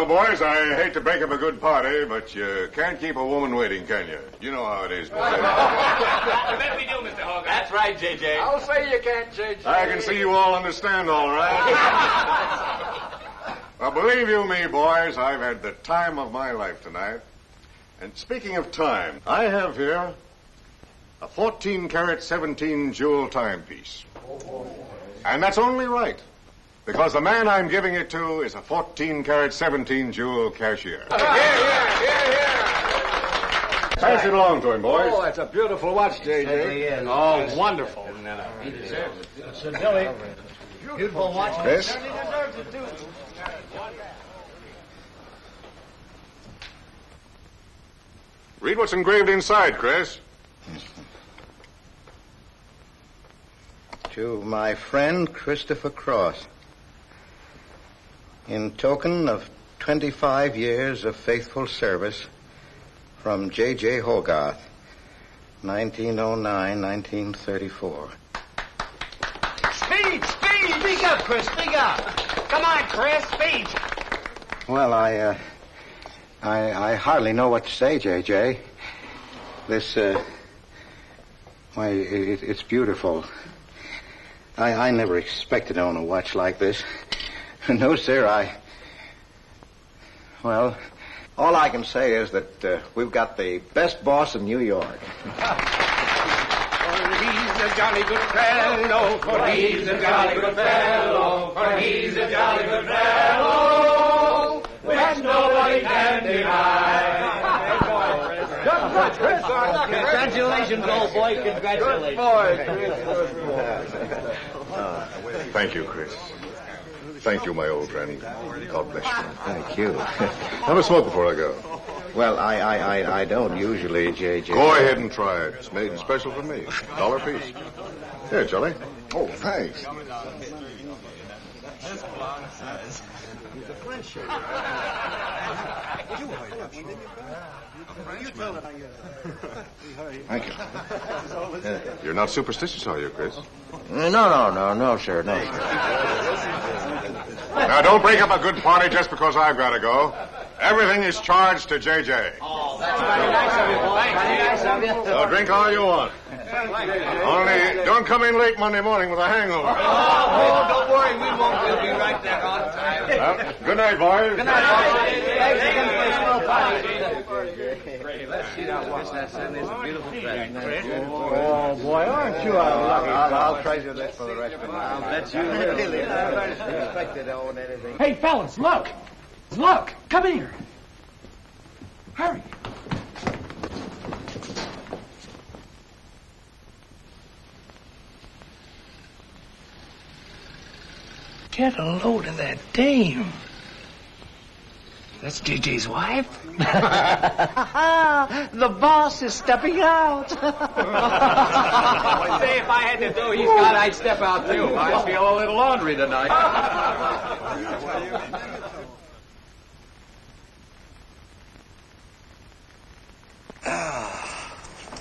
Well, boys, I hate to break up a good party, but you can't keep a woman waiting, can you? You know how it is, boys. I bet we do, Mr. Hogarth. That's right, J.J. I'll say you can't, J.J. I can see you all understand, all right. Well, believe you me, boys, I've had the time of my life tonight. And speaking of time, I have here a 14-carat, 17-jewel timepiece. And that's only right, because the man I'm giving it to is a 14-carat, 17-jewel cashier. Pass it along to him, boys. Oh, that's a beautiful watch, J.J. Oh, wonderful. He deserves it. So, Billy, beautiful watch. Chris? He deserves it, too. Read what's engraved inside, Chris. To my friend Christopher Cross, in token of 25 years of faithful service, from J.J. Hogarth, 1909-1934. Speed! Speak up, Chris, speak up. Come on, Chris, speed. Well, I hardly know what to say, J.J. This, why, it's beautiful. I never expected to own a watch like this. No, sir, well, all I can say is that we've got the best boss in New York. For he's a jolly good fellow, for he's a jolly good fellow, for he's a jolly good fellow, which nobody can deny. Congratulations, old boy, congratulations. Thank you, Chris. Thank you, my old friend. God bless you. Thank you. Have a smoke before I go. Well, I don't usually, J.J. Go ahead and try it. It's made special for me. $1 piece. Here, Charlie. Oh, thanks. Thank you. You're not superstitious, are you, Chris? No, sir, no, sir. Now, don't break up a good party just because I've got to go. Everything is charged to J.J. Oh, that's very nice of you, boy. Very nice of you. So drink all you want. Only don't come in late Monday morning with a hangover. Oh, don't worry, we won't. We'll be right there on time. Well, good night, boys. Good night, boys. Thanks again for a swell party. Let's see that watch. That certainly is a beautiful present. Oh, boy, aren't you a lucky I'll treasure this for the rest of my life. I'll bet you Really, I never expected to own anything. Hey, fellas, look! Look! Come here! Hurry! Get a load of that dame. That's JJ's wife. The boss is stepping out. Say, if I had to do he's got, I'd step out, too. I feel a little laundry tonight.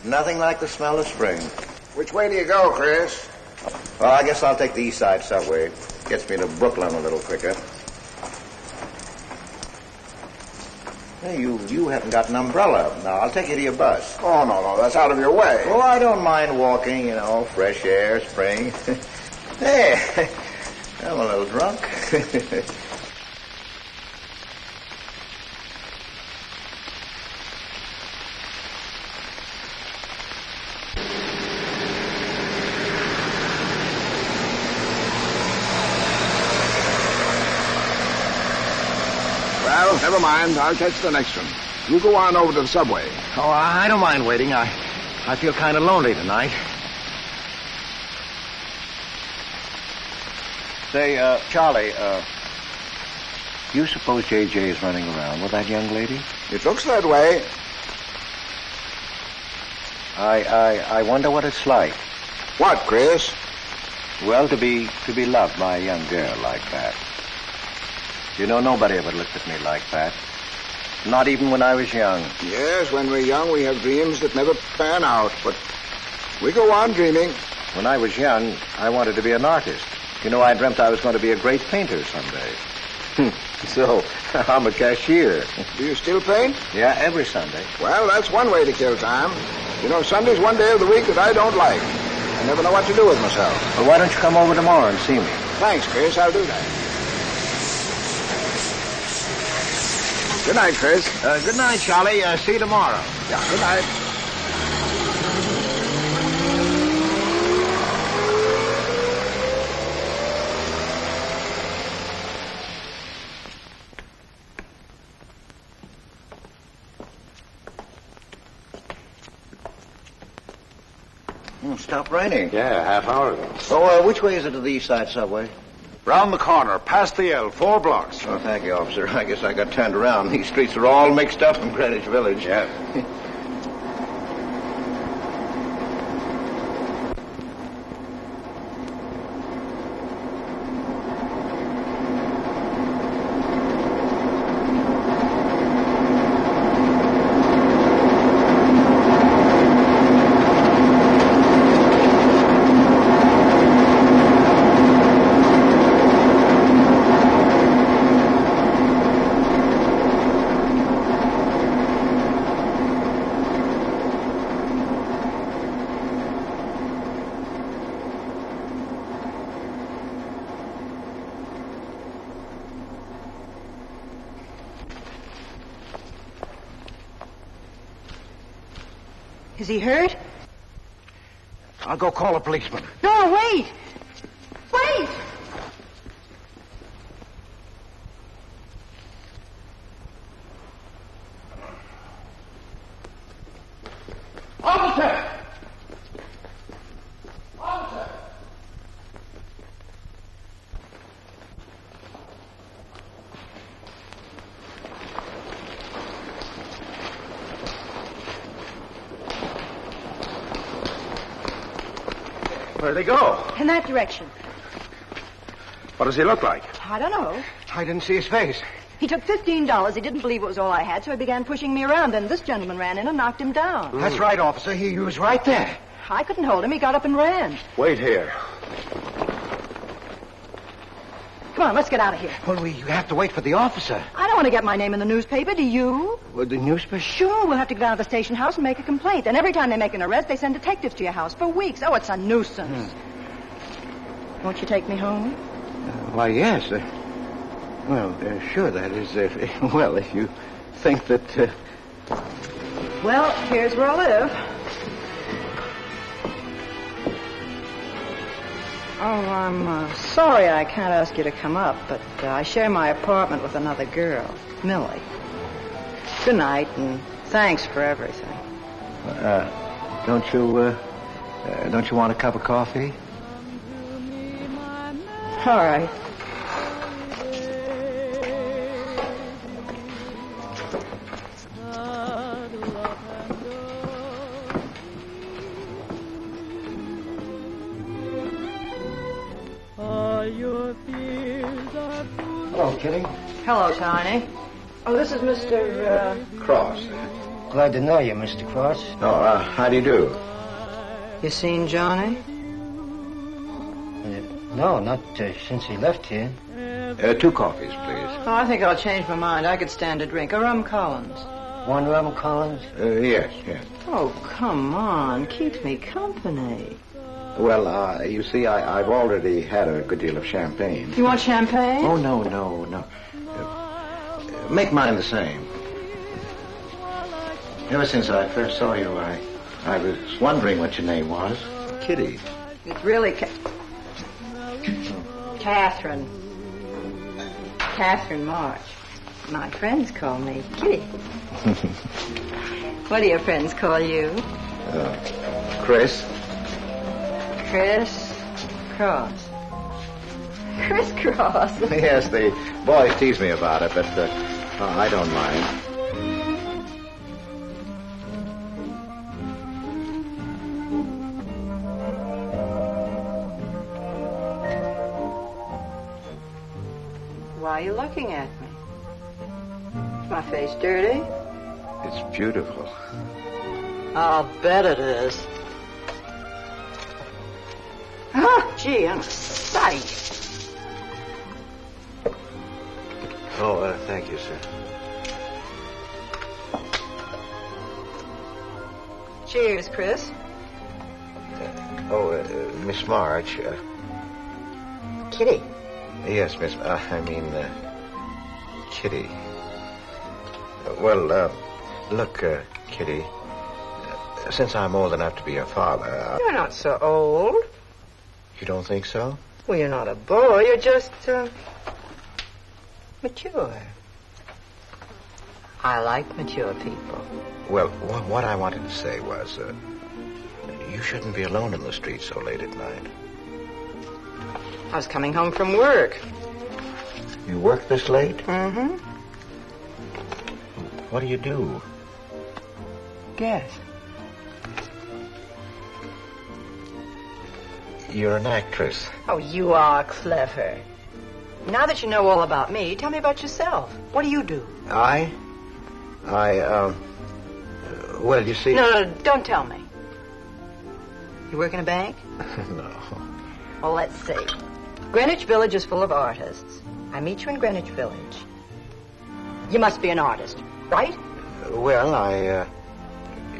Nothing like the smell of spring. Which way do you go, Chris? Well, I guess I'll take the East Side subway. Gets me to Brooklyn a little quicker. Hey, you haven't got an umbrella. Now, I'll take you to your bus. Oh, no, that's out of your way. Oh, I don't mind walking, fresh air, spring. Hey, I'm a little drunk. Well, never mind. I'll catch the next one. You go on over to the subway. Oh, I don't mind waiting. I feel kind of lonely tonight. Say, Charlie, do you suppose J.J. is running around with that young lady? It looks that way. I wonder what it's like. What, Chris? Well, to be loved by a young girl like that. You know, nobody ever looked at me like that. Not even when I was young. Yes, when we're young, we have dreams that never pan out, but we go on dreaming. When I was young, I wanted to be an artist. You know, I dreamt I was going to be a great painter someday. So, I'm a cashier. Do you still paint? Yeah, every Sunday. Well, that's one way to kill time. You know, Sunday's one day of the week that I don't like. I never know what to do with myself. Well, why don't you come over tomorrow and see me? Thanks, Chris. I'll do that. Good night, Chris. Good night, Charlie. See you tomorrow. Yeah, good night. Stopped raining. Yeah, half hour ago. So, which way is it to the East Side Subway? Round the corner, past the L, 4 blocks. Oh, thank you, officer. I guess I got turned around. These streets are all mixed up in Greenwich Village. Yeah. Is he hurt? I'll go call a policeman. No, wait! Wait! Officer! Officer! Where'd they go? In that direction. What does he look like? I don't know. I didn't see his face. He took $15. He didn't believe it was all I had, so he began pushing me around. Then this gentleman ran in and knocked him down. That's right, officer. He was right there. I couldn't hold him. He got up and ran. Wait here. Come on, let's get out of here. Well, we have to wait for the officer. I don't want to get my name in the newspaper, do you? Well, the newspaper? Sure, we'll have to go down to the station house and make a complaint. And every time they make an arrest, they send detectives to your house for weeks. Oh, it's a nuisance. Won't you take me home? Why, yes. Sure, that is, if you think that... Well, here's where I live. Oh, I'm sorry I can't ask you to come up, but I share my apartment with another girl, Millie. Good night, and thanks for everything. Don't you want a cup of coffee? All right. Hello, Kitty. Hello, Tiny. Oh, this is Mr. Cross. Glad to know you, Mr. Cross. Oh, how do you do? You seen Johnny? No, not since he left here. 2 coffees, please. Oh, I think I'll change my mind. I could stand a drink. A rum Collins. One rum Collins? Yes. Oh, come on. Keeps me company. Well, you see, I've already had a good deal of champagne. You want champagne? Oh, no. Make mine the same. Ever since I first saw you, I was wondering what your name was. Kitty. It's really Catherine. Catherine March. My friends call me Kitty. What do your friends call you? Chris. Chris Cross. Chris Cross. Yes, the boys tease me about it, but I don't mind. Why are you looking at me? Is my face dirty? It's beautiful. I'll bet it is. Oh, gee, I'm a sight. Oh, thank you, sir. Cheers, Chris. Miss March. Kitty. Yes, Miss... Kitty. Look, Kitty. Since I'm old enough to be your father... You're not so old. You don't think so? Well, you're not a boy. You're just, mature. I like mature people. Well, what I wanted to say was, you shouldn't be alone in the street so late at night. I was coming home from work. You work this late? Mm-hmm. What do you do? Guess. You're an actress. Oh, you are clever. Now that you know all about me, tell me about yourself. What do you do? Well, you see... No, don't tell me. You work in a bank? No. Well, let's see. Greenwich Village is full of artists. I meet you in Greenwich Village. You must be an artist, right? Well,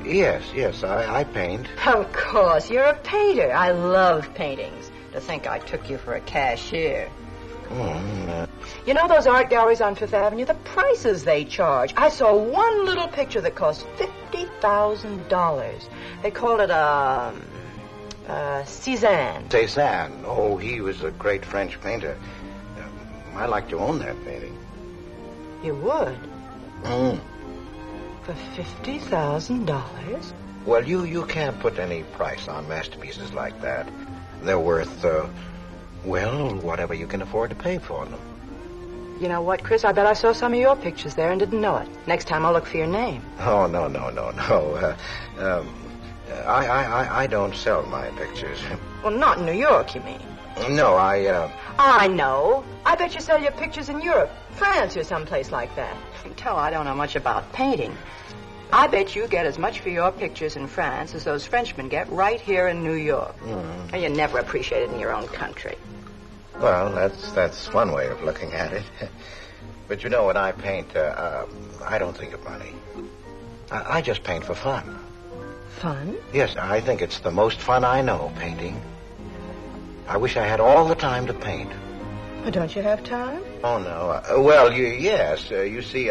Yes, I paint. Of course, you're a painter. I love paintings. To think I took you for a cashier. You know those art galleries on Fifth Avenue? The prices they charge. I saw one little picture that cost $50,000. They called it Cézanne. Cézanne. Oh, he was a great French painter. I'd like to own that painting. You would? For $50,000? Well, you can't put any price on masterpieces like that. They're worth, whatever you can afford to pay for them. You know what, Chris? I bet I saw some of your pictures there and didn't know it. Next time I'll look for your name. Oh, no. I don't sell my pictures. Well, not in New York, you mean? No, I know. I bet you sell your pictures in Europe, France, or someplace like that. You can tell I don't know much about painting. I bet you get as much for your pictures in France as those Frenchmen get right here in New York. And you never appreciate it in your own country. Well, that's one way of looking at it. But you know, when I paint, I don't think of money. I just paint for fun. Fun? Yes, I think it's the most fun I know, painting. I wish I had all the time to paint. Well, don't you have time? Oh, no. Yes. You see,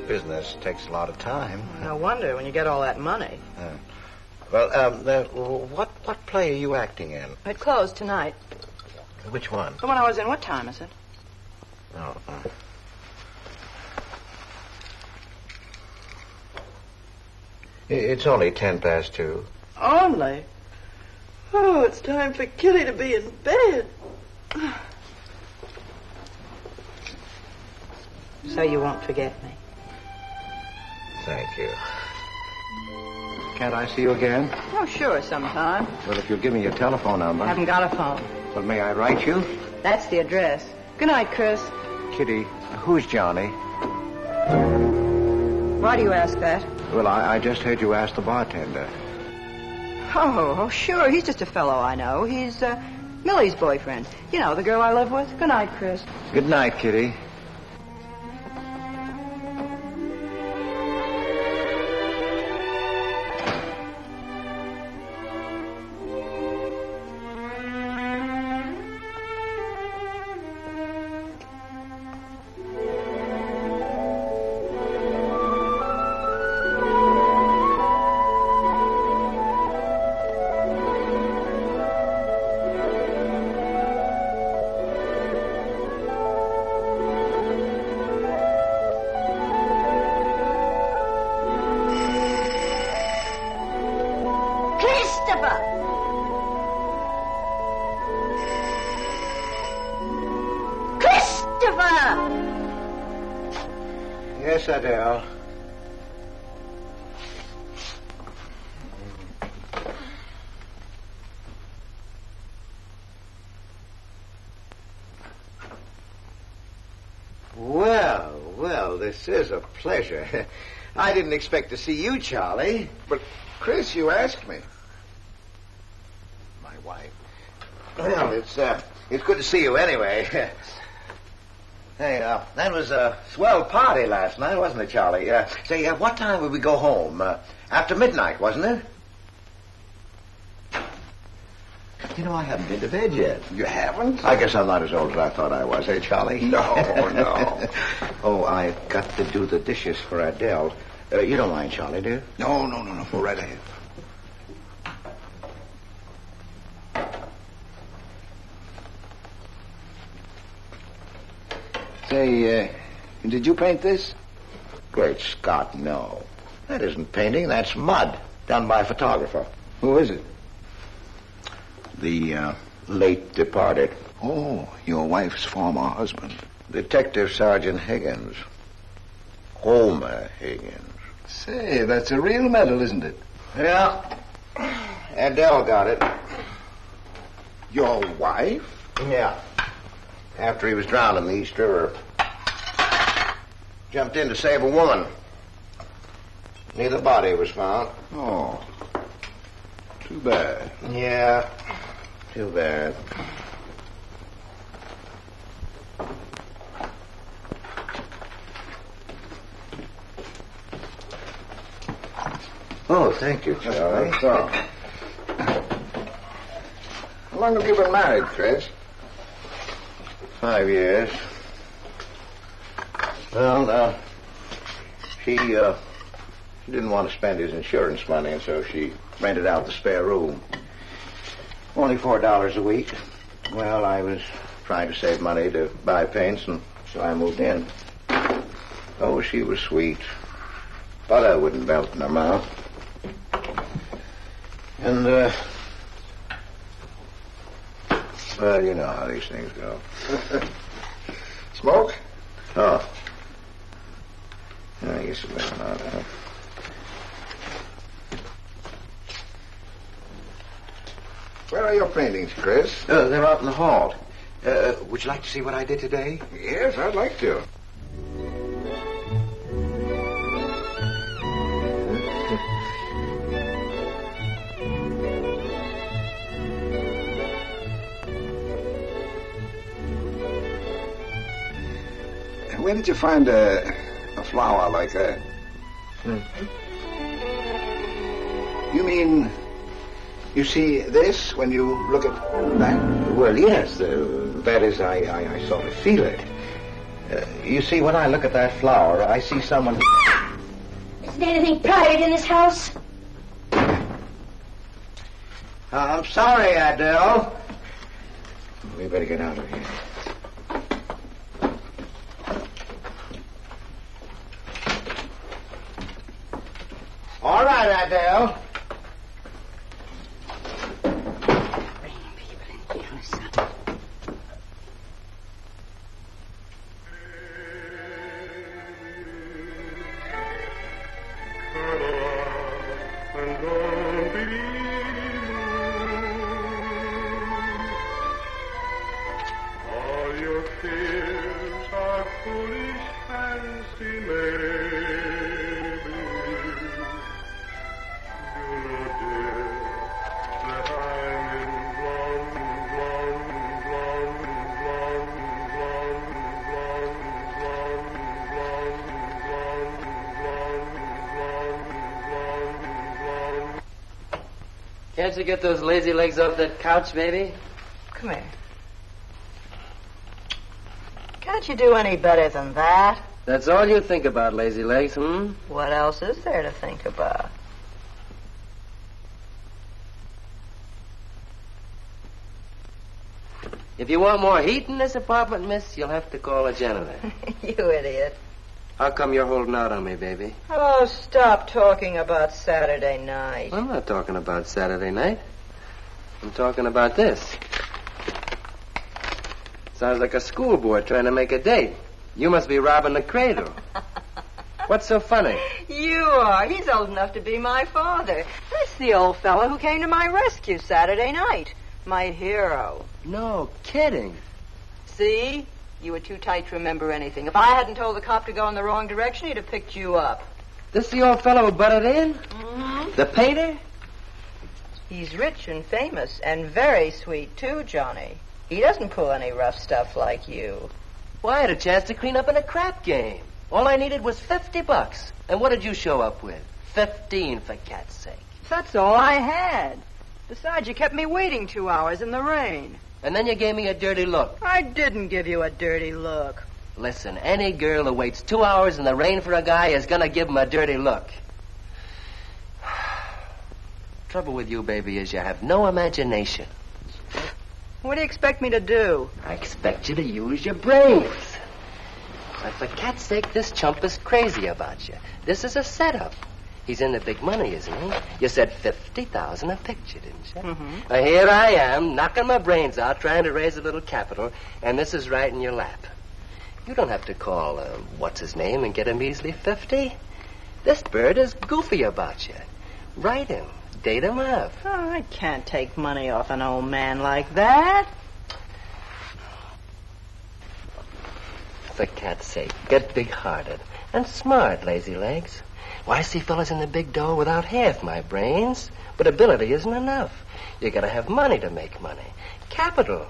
business takes a lot of time. No wonder when you get all that money. What play are you acting in? It closed tonight. Which one? The one I was in. What time is it? Oh. It's only 2:10. Only? Oh, it's time for Kitty to be in bed. So you won't forget me. Thank you. Can't I see you again? Oh, sure, sometime. Well, if you'll give me your telephone number. Haven't got a phone. Well, may I write you? That's the address. Good night, Chris. Kitty, who's Johnny? Why do you ask that? Well, I just heard you ask the bartender. Oh, sure. He's just a fellow I know. He's Millie's boyfriend. You know, the girl I live with. Good night, Chris. Good night, Kitty. Yes, Adele. Well, this is a pleasure. I didn't expect to see you, Charlie. But, Chris, you asked me. My wife. Well, it's It's good to see you anyway. Hey, that was a swell party last night, wasn't it, Charlie? Say, what time would we go home? After midnight, wasn't it? You know, I haven't been to bed yet. You haven't? I guess I'm not as old as I thought I was, Charlie? No, no. Oh, I've got to do the dishes for Adele. You don't mind, Charlie, do you? No. Go right ahead. Say, did you paint this? Great Scott, no. That isn't painting, that's mud, done by a photographer. Who is it? The late departed Oh, your wife's former husband. Detective Sergeant Higgins. Homer Higgins. Say, that's a real medal, isn't it? Yeah. Adele got it. Your wife? Yeah. After he was drowned in the East River. Jumped in to save a woman. Neither body was found. Oh. Too bad. Yeah. Too bad. Oh, thank you, Charlie. That's all. How long have you been married, Chris? 5 years. Well, she didn't want to spend his insurance money, and so she rented out the spare room. Only $4 a week. Well, I was trying to save money to buy paints, and so I moved in. Oh, she was sweet. Butter wouldn't melt in her mouth. And, well, you know how these things go. Smoke? Oh. I guess it better not, huh? Where are your paintings, Chris? They're out in the hall. Would you like to see what I did today? Yes, I'd like to. Where did you find a flower like that? You mean you see this when you look at that? Well, yes. That is, I sort of feel it. You see, when I look at that flower, I see someone... Isn't anything private in this house? I'm sorry, Adele. We better get out of here. All right, Adele. Can't you get those lazy legs off that couch, baby? Come here. Can't you do any better than that? That's all you think about, lazy legs, hmm? What else is there to think about? If you want more heat in this apartment, miss, you'll have to call a janitor. You idiot. How come you're holding out on me, baby? Oh, stop talking about Saturday night. I'm not talking about Saturday night. I'm talking about this. Sounds like a schoolboy trying to make a date. You must be robbing the cradle. What's so funny? You are. He's old enough to be my father. That's the old fellow who came to my rescue Saturday night. My hero. No kidding. See? You were too tight to remember anything. If I hadn't told the cop to go in the wrong direction, he'd have picked you up. This the old fellow who butted in? Mm-hmm. The painter? He's rich and famous and very sweet, too, Johnny. He doesn't pull any rough stuff like you. Well, I had a chance to clean up in a crap game. All I needed was $50. And what did you show up with? 15, for cat's sake. That's all I had. Besides, you kept me waiting 2 hours in the rain. And then you gave me a dirty look. I didn't give you a dirty look. Listen, any girl who waits 2 hours in the rain for a guy is gonna give him a dirty look. Trouble with you, baby, is you have no imagination. What do you expect me to do? I expect you to use your brains. But for cat's sake, this chump is crazy about you. This is a setup. He's in the big money, isn't he? You said 50,000 a picture, didn't you? Mm-hmm. Well, here I am, knocking my brains out, trying to raise a little capital, and this is right in your lap. You don't have to call, what's-his-name and get him easily 50. This bird is goofy about you. Write him. Date him up. Oh, I can't take money off an old man like that. For cat's sake, get big-hearted and smart, lazy legs. Why, I see fellas in the big dough without half my brains, but ability isn't enough. You gotta have money to make money. Capital.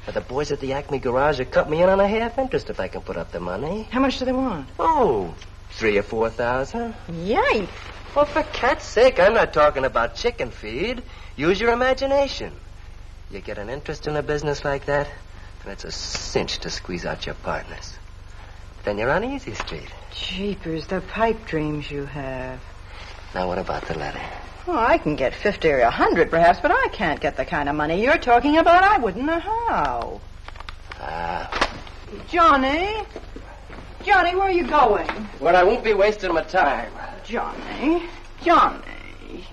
Now, the boys at the Acme garage will cut me in on a half interest if I can put up the money. How much do they want? Oh, 3,000 or 4,000. Yikes. Well, for cat's sake, I'm not talking about chicken feed. Use your imagination. You get an interest in a business like that, and it's a cinch to squeeze out your partners. Then you're on Easy Street. Jeepers, the pipe dreams you have. Now, what about the letter? Oh, I can get 50 or 100 perhaps, but I can't get the kind of money you're talking about. I wouldn't know how. Johnny? Johnny, where are you going? Well, I won't be wasting my time. Johnny? Johnny?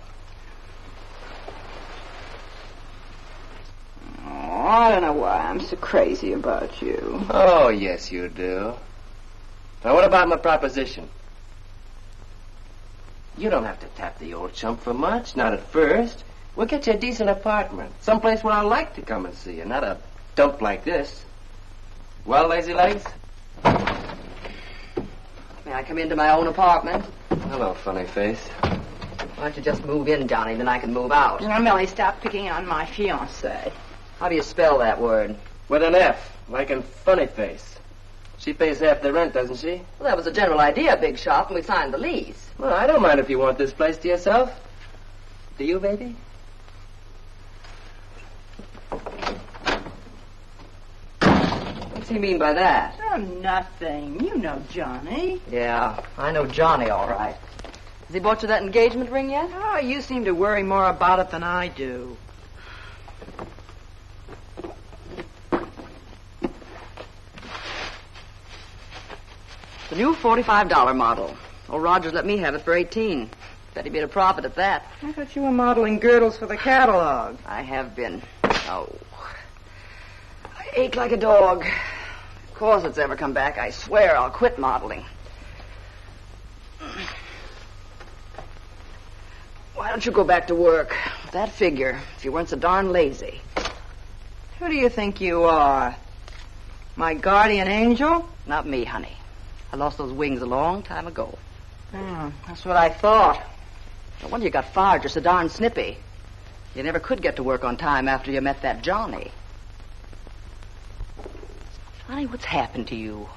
Oh, I don't know why I'm so crazy about you. Oh, yes, you do. Now, what about my proposition? You don't have to tap the old chump for much, not at first. We'll get you a decent apartment, someplace where I like to come and see you, not a dump like this. Well, lazy legs? May I come into my own apartment? Hello, funny face. Why don't you just move in, Johnny, then I can move out. Now, Millie, stop picking on my fiancée. How do you spell that word? With an F, like in funny face. She pays half the rent, doesn't she? Well, that was the general idea, Big Shop, when we signed the lease. Well, I don't mind if you want this place to yourself. Do you, baby? What's he mean by that? Oh, nothing. You know Johnny. Yeah, I know Johnny all right. Has he bought you that engagement ring yet? Oh, you seem to worry more about it than I do. The new $45 model. Old Rogers let me have it for $18. Bet he made a profit at that. I thought you were modeling girdles for the catalog. I have been. Oh. I ache like a dog. If corsets ever come back, I swear I'll quit modeling. Why don't you go back to work? With that figure, if you weren't so darn lazy. Who do you think you are? My guardian angel? Not me, honey. I lost those wings a long time ago. Oh, that's what I thought. No wonder you got fired. You're so darn snippy. You never could get to work on time after you met that Johnny. Johnny, what's happened to you?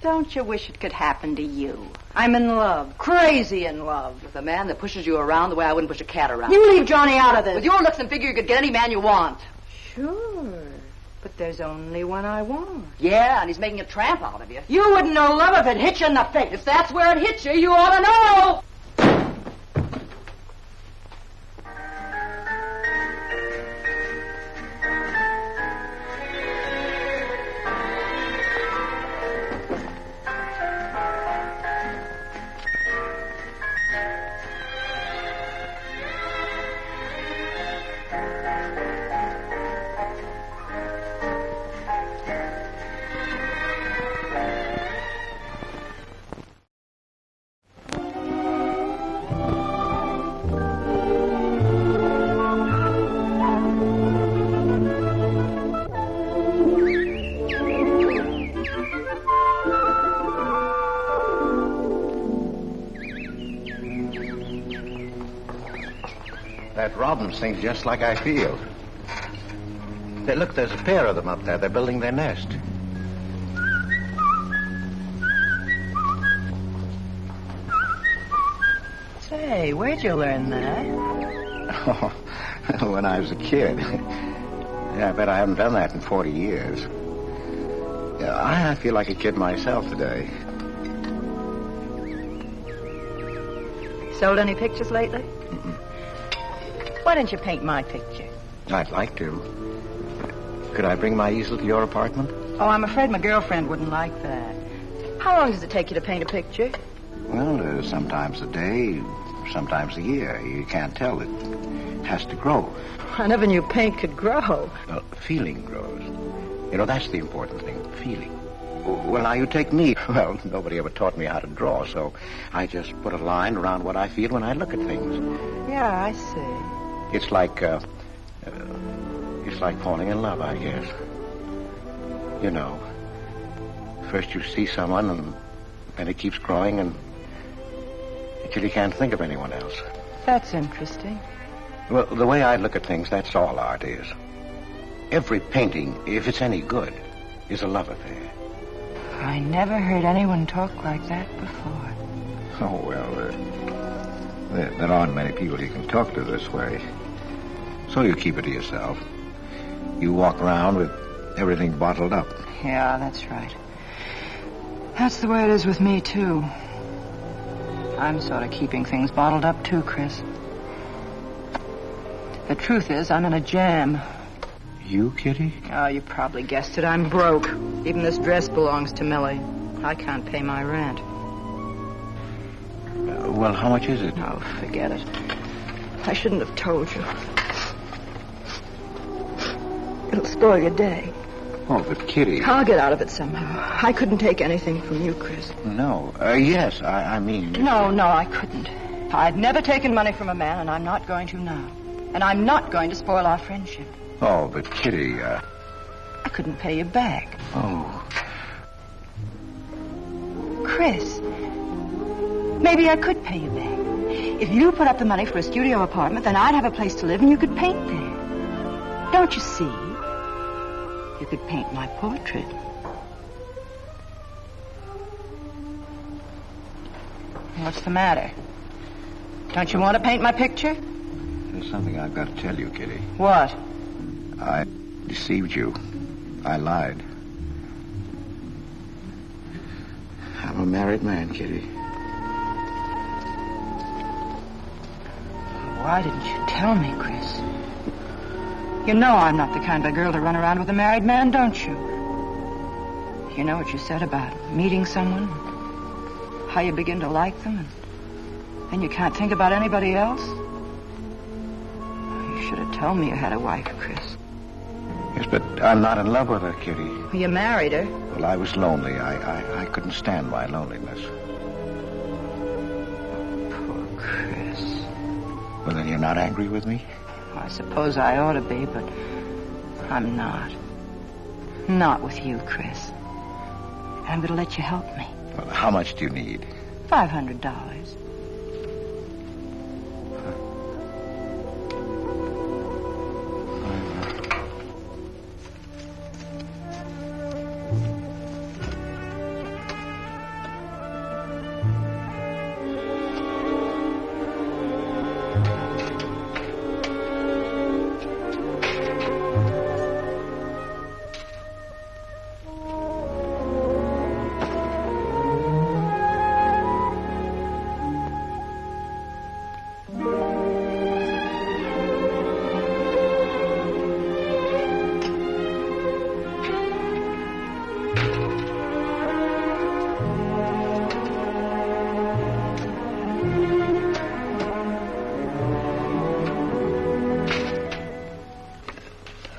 Don't you wish it could happen to you? I'm in love. Crazy in love. With a man that pushes you around the way I wouldn't push a cat around. You leave Johnny out of this. With your looks and figure, you could get any man you want. Sure. But there's only one I want. Yeah, and he's making a tramp out of you. You wouldn't know love if it hit you in the face. If that's where it hit you, you ought to know. That robin sings just like I feel. Look, there's a pair of them up there. They're building their nest. Say, where'd you learn that? Oh, when I was a kid. Yeah, I bet I haven't done that in 40 years. Yeah, I feel like a kid myself today. Sold any pictures lately? Mm-mm. Why don't you paint my picture? I'd like to. Could I bring my easel to your apartment? Oh, I'm afraid my girlfriend wouldn't like that. How long does it take you to paint a picture? Well, sometimes a day, sometimes a year. You can't tell. It has to grow. I never knew paint could grow. Well, feeling grows. You know, that's the important thing, feeling. Well, now you take me. Well, nobody ever taught me how to draw, so I just put a line around what I feel when I look at things. Yeah, I see. It's like falling in love, I guess. You know, first you see someone, and then it keeps growing, and until you can't think of anyone else. That's interesting. Well, the way I look at things, that's all art is. Every painting, if it's any good, is a love affair. I never heard anyone talk like that before. Oh, well, there aren't many people you can talk to this way. So you keep it to yourself. You walk around with everything bottled up. Yeah, that's right. That's the way it is with me, too. I'm sort of keeping things bottled up, too, Chris. The truth is, I'm in a jam. You, Kitty? Oh, you probably guessed it. I'm broke. Even this dress belongs to Millie. I can't pay my rent. Well, how much is it? Oh, forget it. I shouldn't have told you. It'll spoil your day. Oh, but Kitty... I'll get out of it somehow. I couldn't take anything from you, Chris. No. Yes, I mean... No, I couldn't. I've never taken money from a man, and I'm not going to now. And I'm not going to spoil our friendship. Oh, but Kitty, I couldn't pay you back. Oh. Chris, maybe I could pay you back. If you put up the money for a studio apartment, then I'd have a place to live and you could paint there. Don't you see? You could paint my portrait. What's the matter? Don't you want to paint my picture? There's something I've got to tell you, Kitty. What? I deceived you. I lied. I'm a married man, Kitty. Why didn't you tell me, Chris? You know I'm not the kind of girl to run around with a married man, don't you? You know what you said about meeting someone, how you begin to like them, and you can't think about anybody else? You should have told me you had a wife, Chris. Yes, but I'm not in love with her, Kitty. Well, you married her. Well, I was lonely. I couldn't stand my loneliness. Poor Chris. Well, then you're not angry with me? I suppose I ought to be, but I'm not. Not with you, Chris. I'm going to let you help me. Well, how much do you need? $500.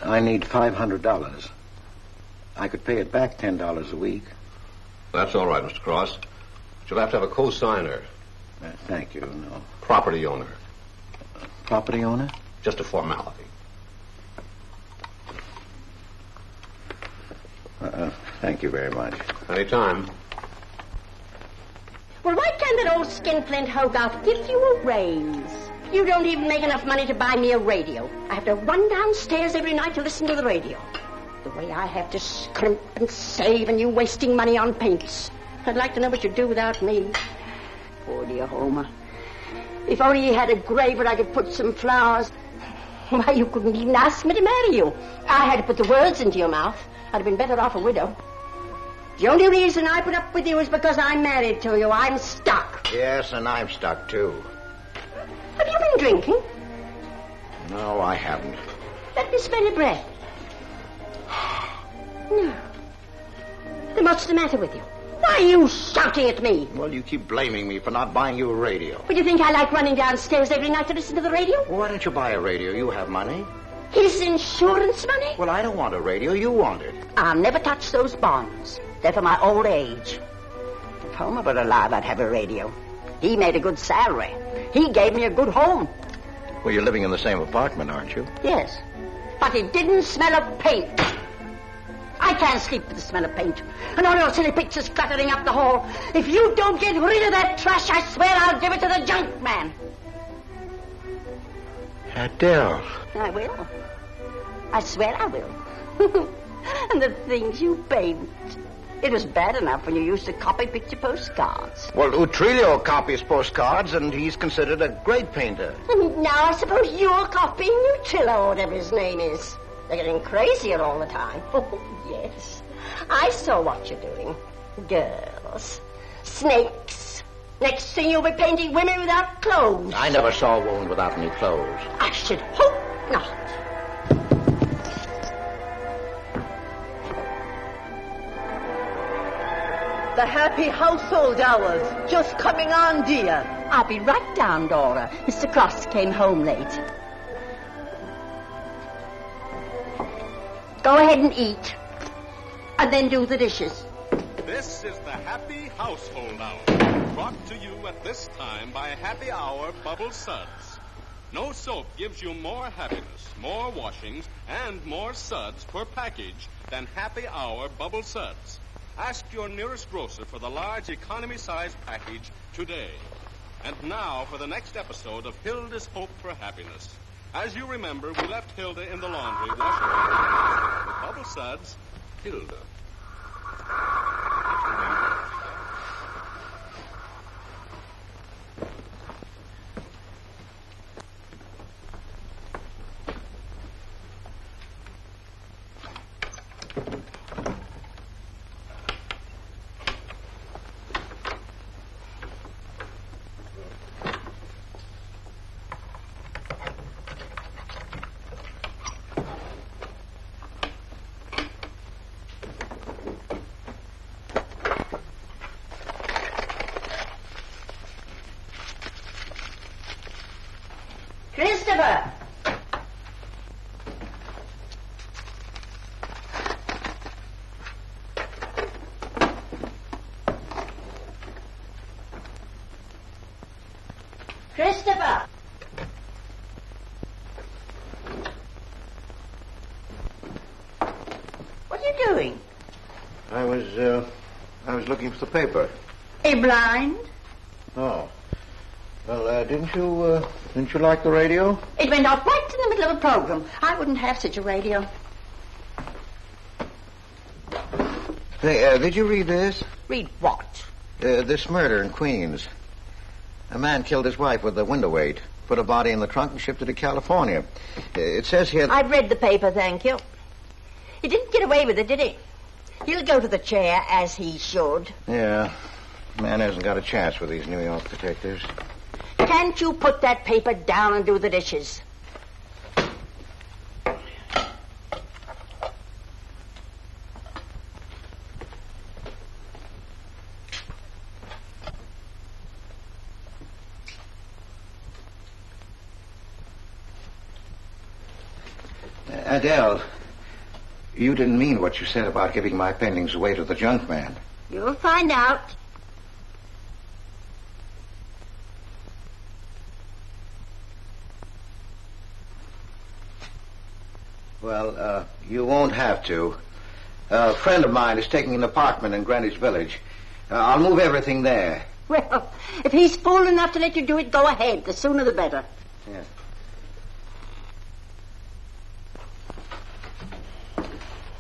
I need $500. I could pay it back $10 a week. That's all right, Mr. Cross. But you'll have to have a co-signer. Thank you, no. Property owner. Property owner? Just a formality. Thank you very much. Any time. Well, why can't that old skinflint Hogarth give you a raise? You don't even make enough money to buy me a radio. I have to run downstairs every night to listen to the radio. The way I have to scrimp and save and you wasting money on paints. I'd like to know what you'd do without me. Poor dear Homer. If only he had a grave where I could put some flowers. Why, you couldn't even ask me to marry you. I had to put the words into your mouth. I'd have been better off a widow. The only reason I put up with you is because I'm married to you. I'm stuck. Yes, and I'm stuck, too. Have you been drinking? No, I haven't. Let me smell your breath. No. Then what's the matter with you? Why are you shouting at me? Well, you keep blaming me for not buying you a radio. But you think I like running downstairs every night to listen to the radio? Well, why don't you buy a radio? You have money. His insurance money? Well, I don't want a radio. You want it. I'll never touch those bonds. They're for my old age. If Homer were alive, I'd have a radio. He made a good salary. He gave me a good home. Well, you're living in the same apartment, aren't you? Yes. But it didn't smell of paint. I can't sleep with the smell of paint. And all your silly pictures cluttering up the hall. If you don't get rid of that trash, I swear I'll give it to the junk man. Adele. I will. I swear I will. And the things you paint. It was bad enough when you used to copy picture postcards. Well, Utrilio copies postcards, and he's considered a great painter. And now I suppose you're copying Utrillo, or whatever his name is. They're getting crazier all the time. Oh, yes. I saw what you're doing. Girls. Snakes. Next thing you'll be painting women without clothes. I never saw a woman without any clothes. I should hope not. The happy household hours. Just coming on, dear. I'll be right down, Dora. Mr. Cross came home late. Go ahead and eat. And then do the dishes. This is the Happy Household Hour. Brought to you at this time by Happy Hour Bubble Suds. No soap gives you more happiness, more washings, and more suds per package than Happy Hour Bubble Suds. Ask your nearest grocer for the large economy-sized package today. And now for the next episode of Hilda's Hope for Happiness. As you remember, we left Hilda in the laundry washing her. With Bubble Suds, Hilda. Christopher! Christopher! What are you doing? I was looking for the paper. Are you blind? Oh. Well, didn't you like the radio? It went off right in the middle of a program. I wouldn't have such a radio. Hey, did you read this? Read what? This murder in Queens. A man killed his wife with a window weight, put a body in the trunk and shipped it to California. It says here... I've read the paper, thank you. He didn't get away with it, did he? He'll go to the chair, as he should. Yeah. Man hasn't got a chance with these New York detectives. Can't you put that paper down and do the dishes? Adele, you didn't mean what you said about giving my paintings away to the junk man. You'll find out. Well, you won't have to. A friend of mine is taking an apartment in Greenwich Village. I'll move everything there. Well, if he's fool enough to let you do it, go ahead. The sooner the better. Yeah.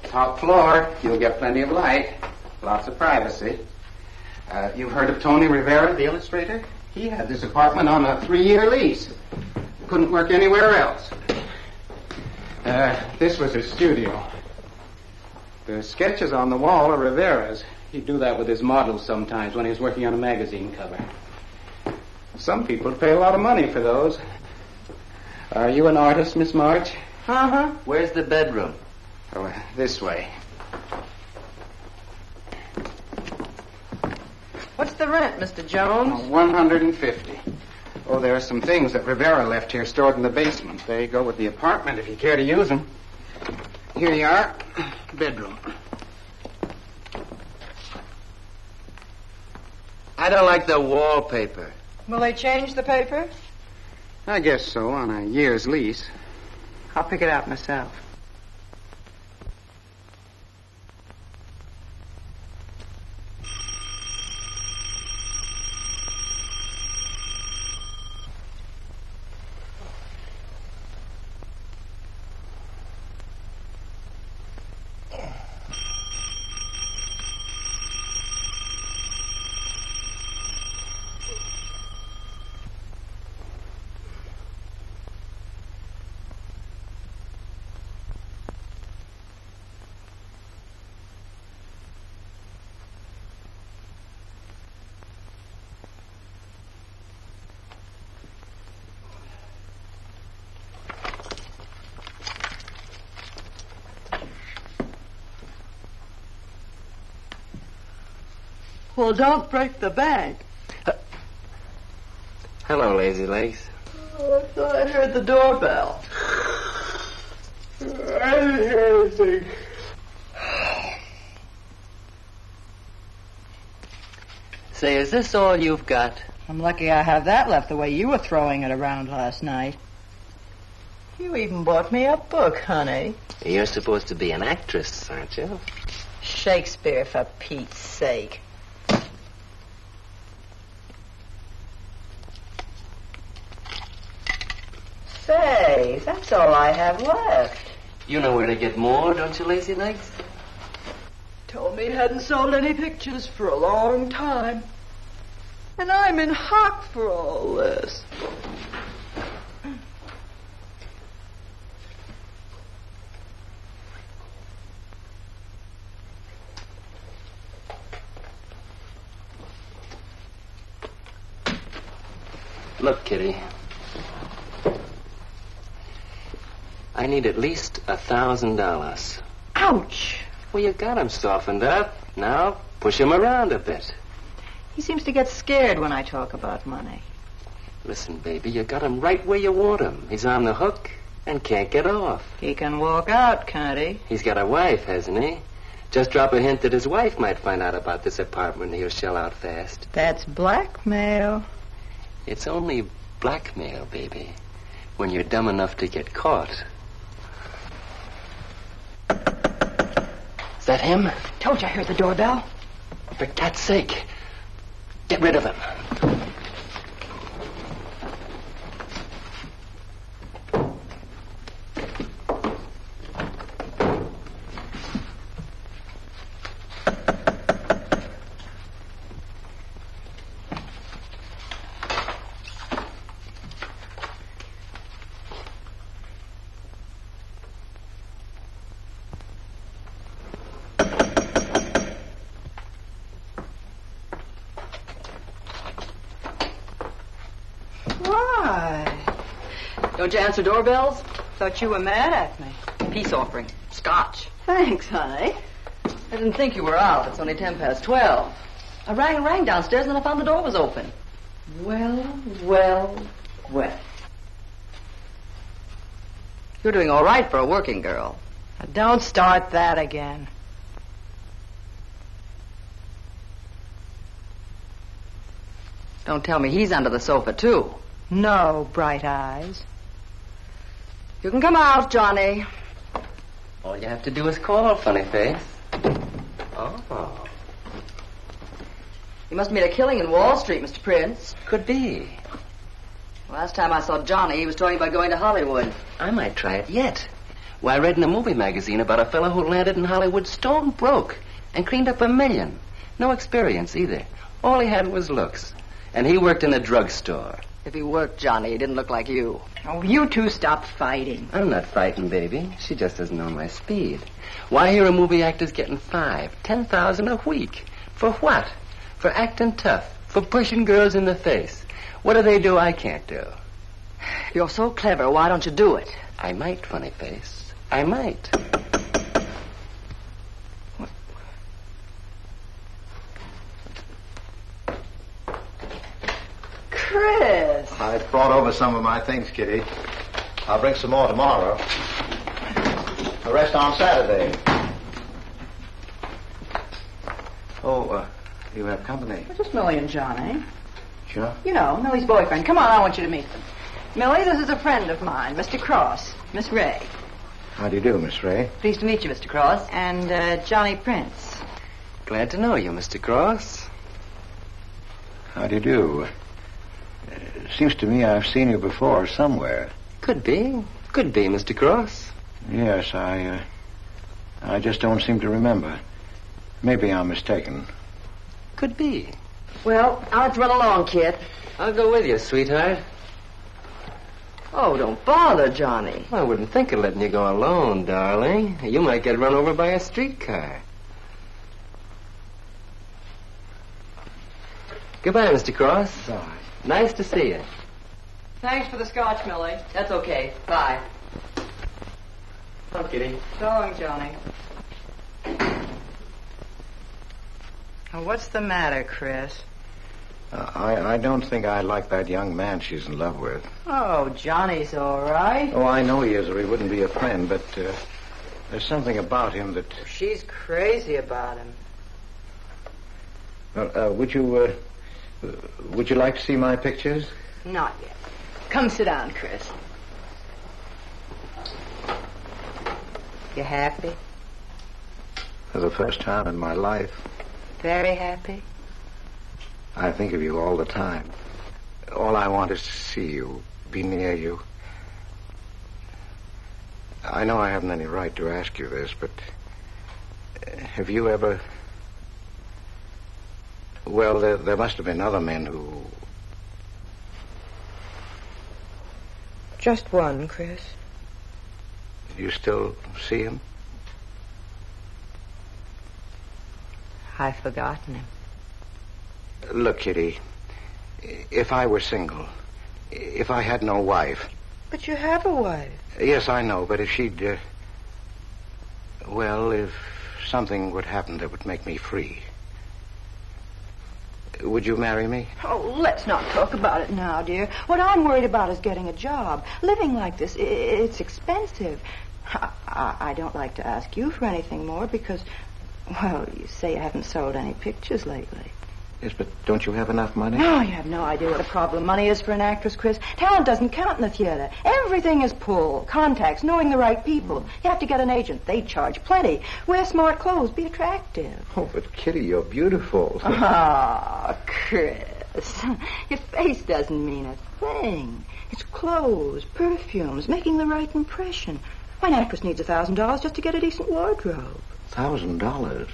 Top floor. You'll get plenty of light. Lots of privacy. You've heard of Tony Rivera, the illustrator? He had this apartment on a 3-year lease. Couldn't work anywhere else. This was his studio. The sketches on the wall are Rivera's. He'd do that with his models sometimes when he was working on a magazine cover. Some people pay a lot of money for those. Are you an artist, Miss March? Uh-huh. Where's the bedroom? Oh, this way. What's the rent, Mr. Jones? $150. Oh, there are some things that Rivera left here stored in the basement. They go with the apartment if you care to use them. Here you are. Bedroom. I don't like the wallpaper. Will they change the paper? I guess so, on a year's lease. I'll pick it out myself. Well, don't break the bank. Hello, Lazy Legs. Oh, I thought I heard the doorbell. I didn't hear anything. Say, is this all you've got? I'm lucky I have that left the way you were throwing it around last night. You even bought me a book, honey. You're supposed to be an actress, aren't you? Shakespeare, for Pete's sake. Say, that's all I have left. You know where to get more, don't you, Lazy Legs? Told me he hadn't sold any pictures for a long time. And I'm in hock for all this. Look, Kitty. I need at least $1,000. Ouch! Well, you got him softened up. Now, push him around a bit. He seems to get scared when I talk about money. Listen, baby, you got him right where you want him. He's on the hook and can't get off. He can walk out, can't he? He's got a wife, hasn't he? Just drop a hint that his wife might find out about this apartment and he'll shell out fast. That's blackmail. It's only blackmail, baby, when you're dumb enough to get caught. Is that him? Told you I heard the doorbell. For God's sake, get rid of him. Don't you answer doorbells? Thought you were mad at me. Peace offering. Scotch. Thanks, honey. I didn't think you were out. It's only 12:10. I rang downstairs and I found the door was open. Well. You're doing all right for a working girl. Now don't start that again. Don't tell me he's under the sofa, too. No, bright eyes. You can come out, Johnny. All you have to do is call, funny face. Oh. You must have made a killing in Wall Street, Mr. Prince. Could be. Last time I saw Johnny, he was talking about going to Hollywood. I might try it yet. Well, I read in a movie magazine about a fellow who landed in Hollywood stone broke and cleaned up $1 million. No experience either. All he had was looks. And he worked in a drugstore. If he worked, Johnny, he didn't look like you. Oh, you two stop fighting. I'm not fighting, baby. She just doesn't know my speed. Why, here are movie actors getting $5,000-$10,000 a week. For what? For acting tough. For pushing girls in the face. What do they do I can't do? You're so clever. Why don't you do it? I might, funny face. I might. Chris! I brought over some of my things, Kitty. I'll bring some more tomorrow. The rest on Saturday. Oh, you have company. Well, just Millie and Johnny. Sure. You know, Millie's boyfriend. Come on, I want you to meet them. Millie, this is a friend of mine, Mr. Cross. Miss Ray. How do you do, Miss Ray? Pleased to meet you, Mr. Cross. And Johnny Prince. Glad to know you, Mr. Cross. How do you do? Seems to me I've seen you before somewhere. Could be. Could be, Mr. Cross. Yes, I just don't seem to remember. Maybe I'm mistaken. Could be. Well, I'll have to run along, kid. I'll go with you, sweetheart. Oh, don't bother, Johnny. I wouldn't think of letting you go alone, darling. You might get run over by a streetcar. Goodbye, Mr. Cross. Bye. Nice to see you. Thanks for the scotch, Millie. That's okay. Bye. Oh, Kitty. So long, Johnny. Now, what's the matter, Chris? I don't think I like that young man she's in love with. Oh, Johnny's all right. Oh, I know he is, or he wouldn't be a friend, but there's something about him that... She's crazy about him. Would you like to see my pictures? Not yet. Come sit down, Chris. You happy? For the first time in my life. Very happy? I think of you all the time. All I want is to see you, be near you. I know I haven't any right to ask you this, but have you ever... Well, there must have been other men who... Just one, Chris. You still see him? I've forgotten him. Look, Kitty, if I were single, if I had no wife... But you have a wife. Yes, I know, but if she'd... well, if something would happen that would make me free... Would you marry me? Oh, let's not talk about it now, dear. What I'm worried about is getting a job. Living like this, it's expensive. I don't like to ask you for anything more because, well, you say you haven't sold any pictures lately. Yes, but don't you have enough money? No, you have no idea what a problem money is for an actress, Chris. Talent doesn't count in the theater. Everything is pull, contacts, knowing the right people. You have to get an agent. They charge plenty. Wear smart clothes. Be attractive. Oh, but Kitty, you're beautiful. Oh, Chris. Your face doesn't mean a thing. It's clothes, perfumes, making the right impression. Why, an actress needs $1,000 just to get a decent wardrobe. $1,000?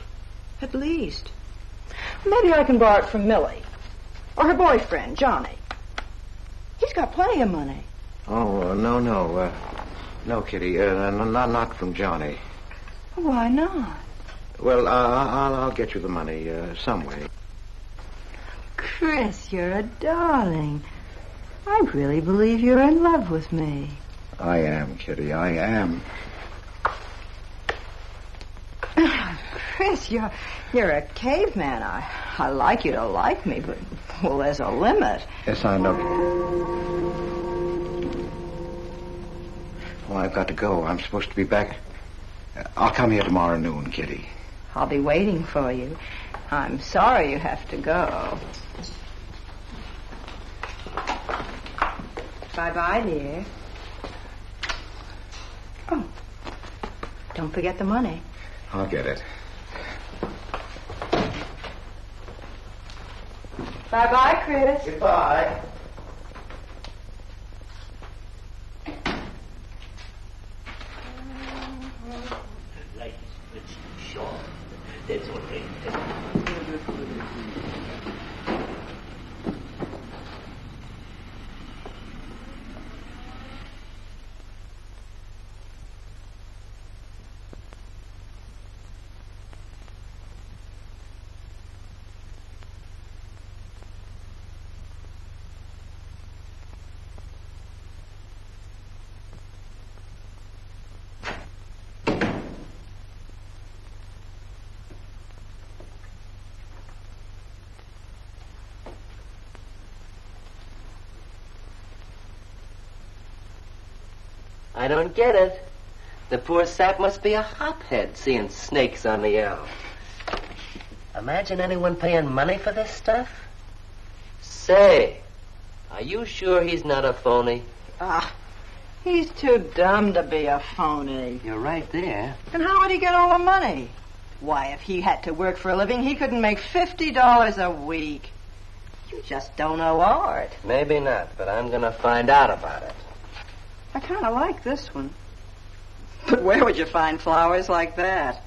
At least. Maybe I can borrow it from Millie. Or her boyfriend, Johnny. He's got plenty of money. Oh, no. No, Kitty. Not from Johnny. Why not? Well, I'll get you the money some way. Chris, you're a darling. I really believe you're in love with me. I am, Kitty. I am. Chris, you're a caveman. I like you to like me, but, well, there's a limit. Yes, I know. Well, I've got to go. I'm supposed to be back. I'll come here tomorrow noon, Kitty. I'll be waiting for you. I'm sorry you have to go. Bye-bye, dear. Oh, don't forget the money. I'll get it. Bye-bye, Chris. Goodbye. I don't get it. The poor sap must be a hophead seeing snakes on the L. Imagine anyone paying money for this stuff. Say, are you sure he's not a phony? He's too dumb to be a phony. You're right there. And how would he get all the money? Why, if he had to work for a living, he couldn't make $50 a week. You just don't know art. Maybe not, but I'm going to find out about it. I kind of like this one. But where would you find flowers like that?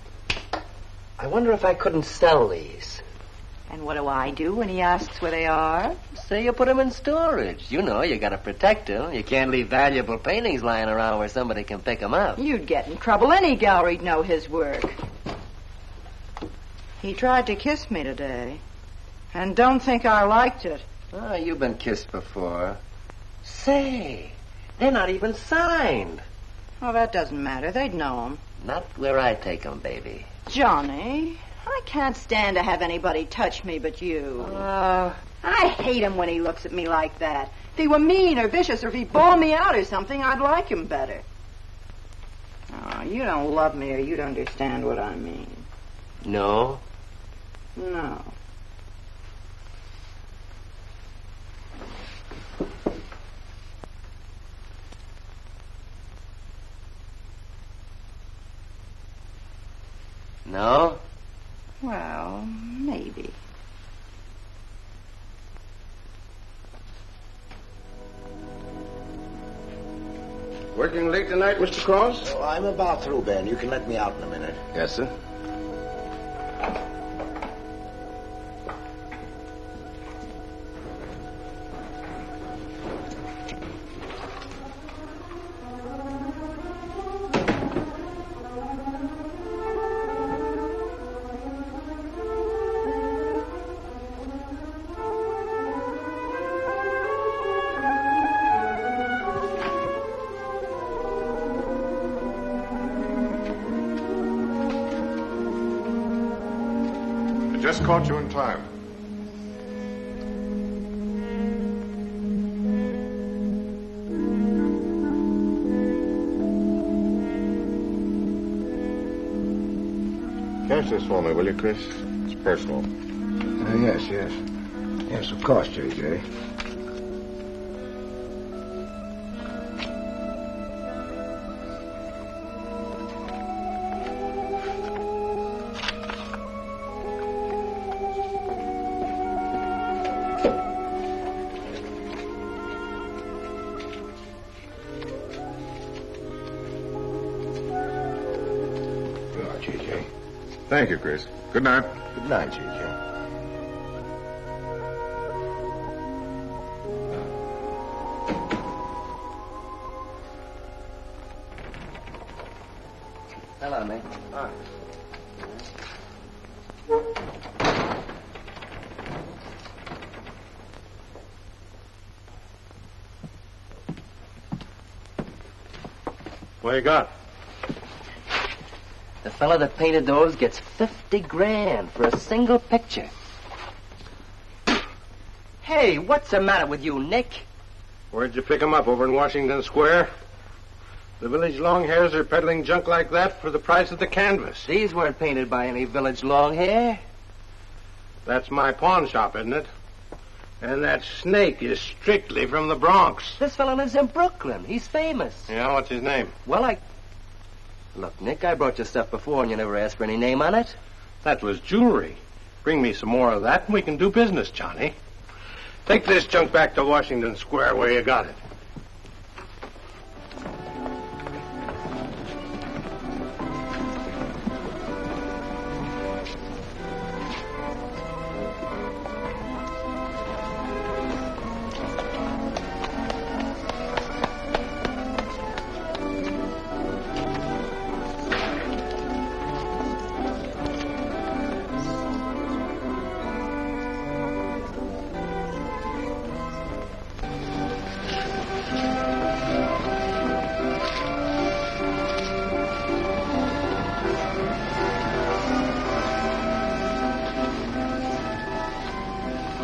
I wonder if I couldn't sell these. And what do I do when he asks where they are? Say you put them in storage. You know, you got to protect them. You can't leave valuable paintings lying around where somebody can pick them up. You'd get in trouble. Any gallery'd know his work. He tried to kiss me today. And don't think I liked it. Oh, you've been kissed before. Say, they're not even signed. Oh, that doesn't matter. They'd know him. Not where I take them, baby. Johnny, I can't stand to have anybody touch me but you. I hate him when he looks at me like that. If he were mean or vicious or if he bawled me out or something, I'd like him better. Oh, you don't love me or you'd understand what I mean. No? No. No? Well, maybe. Working late tonight, Mr. Cross? Oh, I'm about through, Ben. You can let me out in a minute. Yes, sir. Just caught you in time. Cash this for me, will you, Chris? It's personal. Yes. Yes, of course, J.J. Thank you, Chris. Good night. Good night, J.J. Hello, mate. Hi. What you got? The fella that painted those gets 50 grand for a single picture. Hey, what's the matter with you, Nick? Where'd you pick 'em up? Over in Washington Square? The village longhairs are peddling junk like that for the price of the canvas. These weren't painted by any village longhair. That's my pawn shop, isn't it? And that snake is strictly from the Bronx. This fella lives in Brooklyn. He's famous. Yeah, what's his name? Well, Look, Nick, I brought you stuff before and you never asked for any name on it. That was jewelry. Bring me some more of that and we can do business, Johnny. Take this junk back to Washington Square where you got it.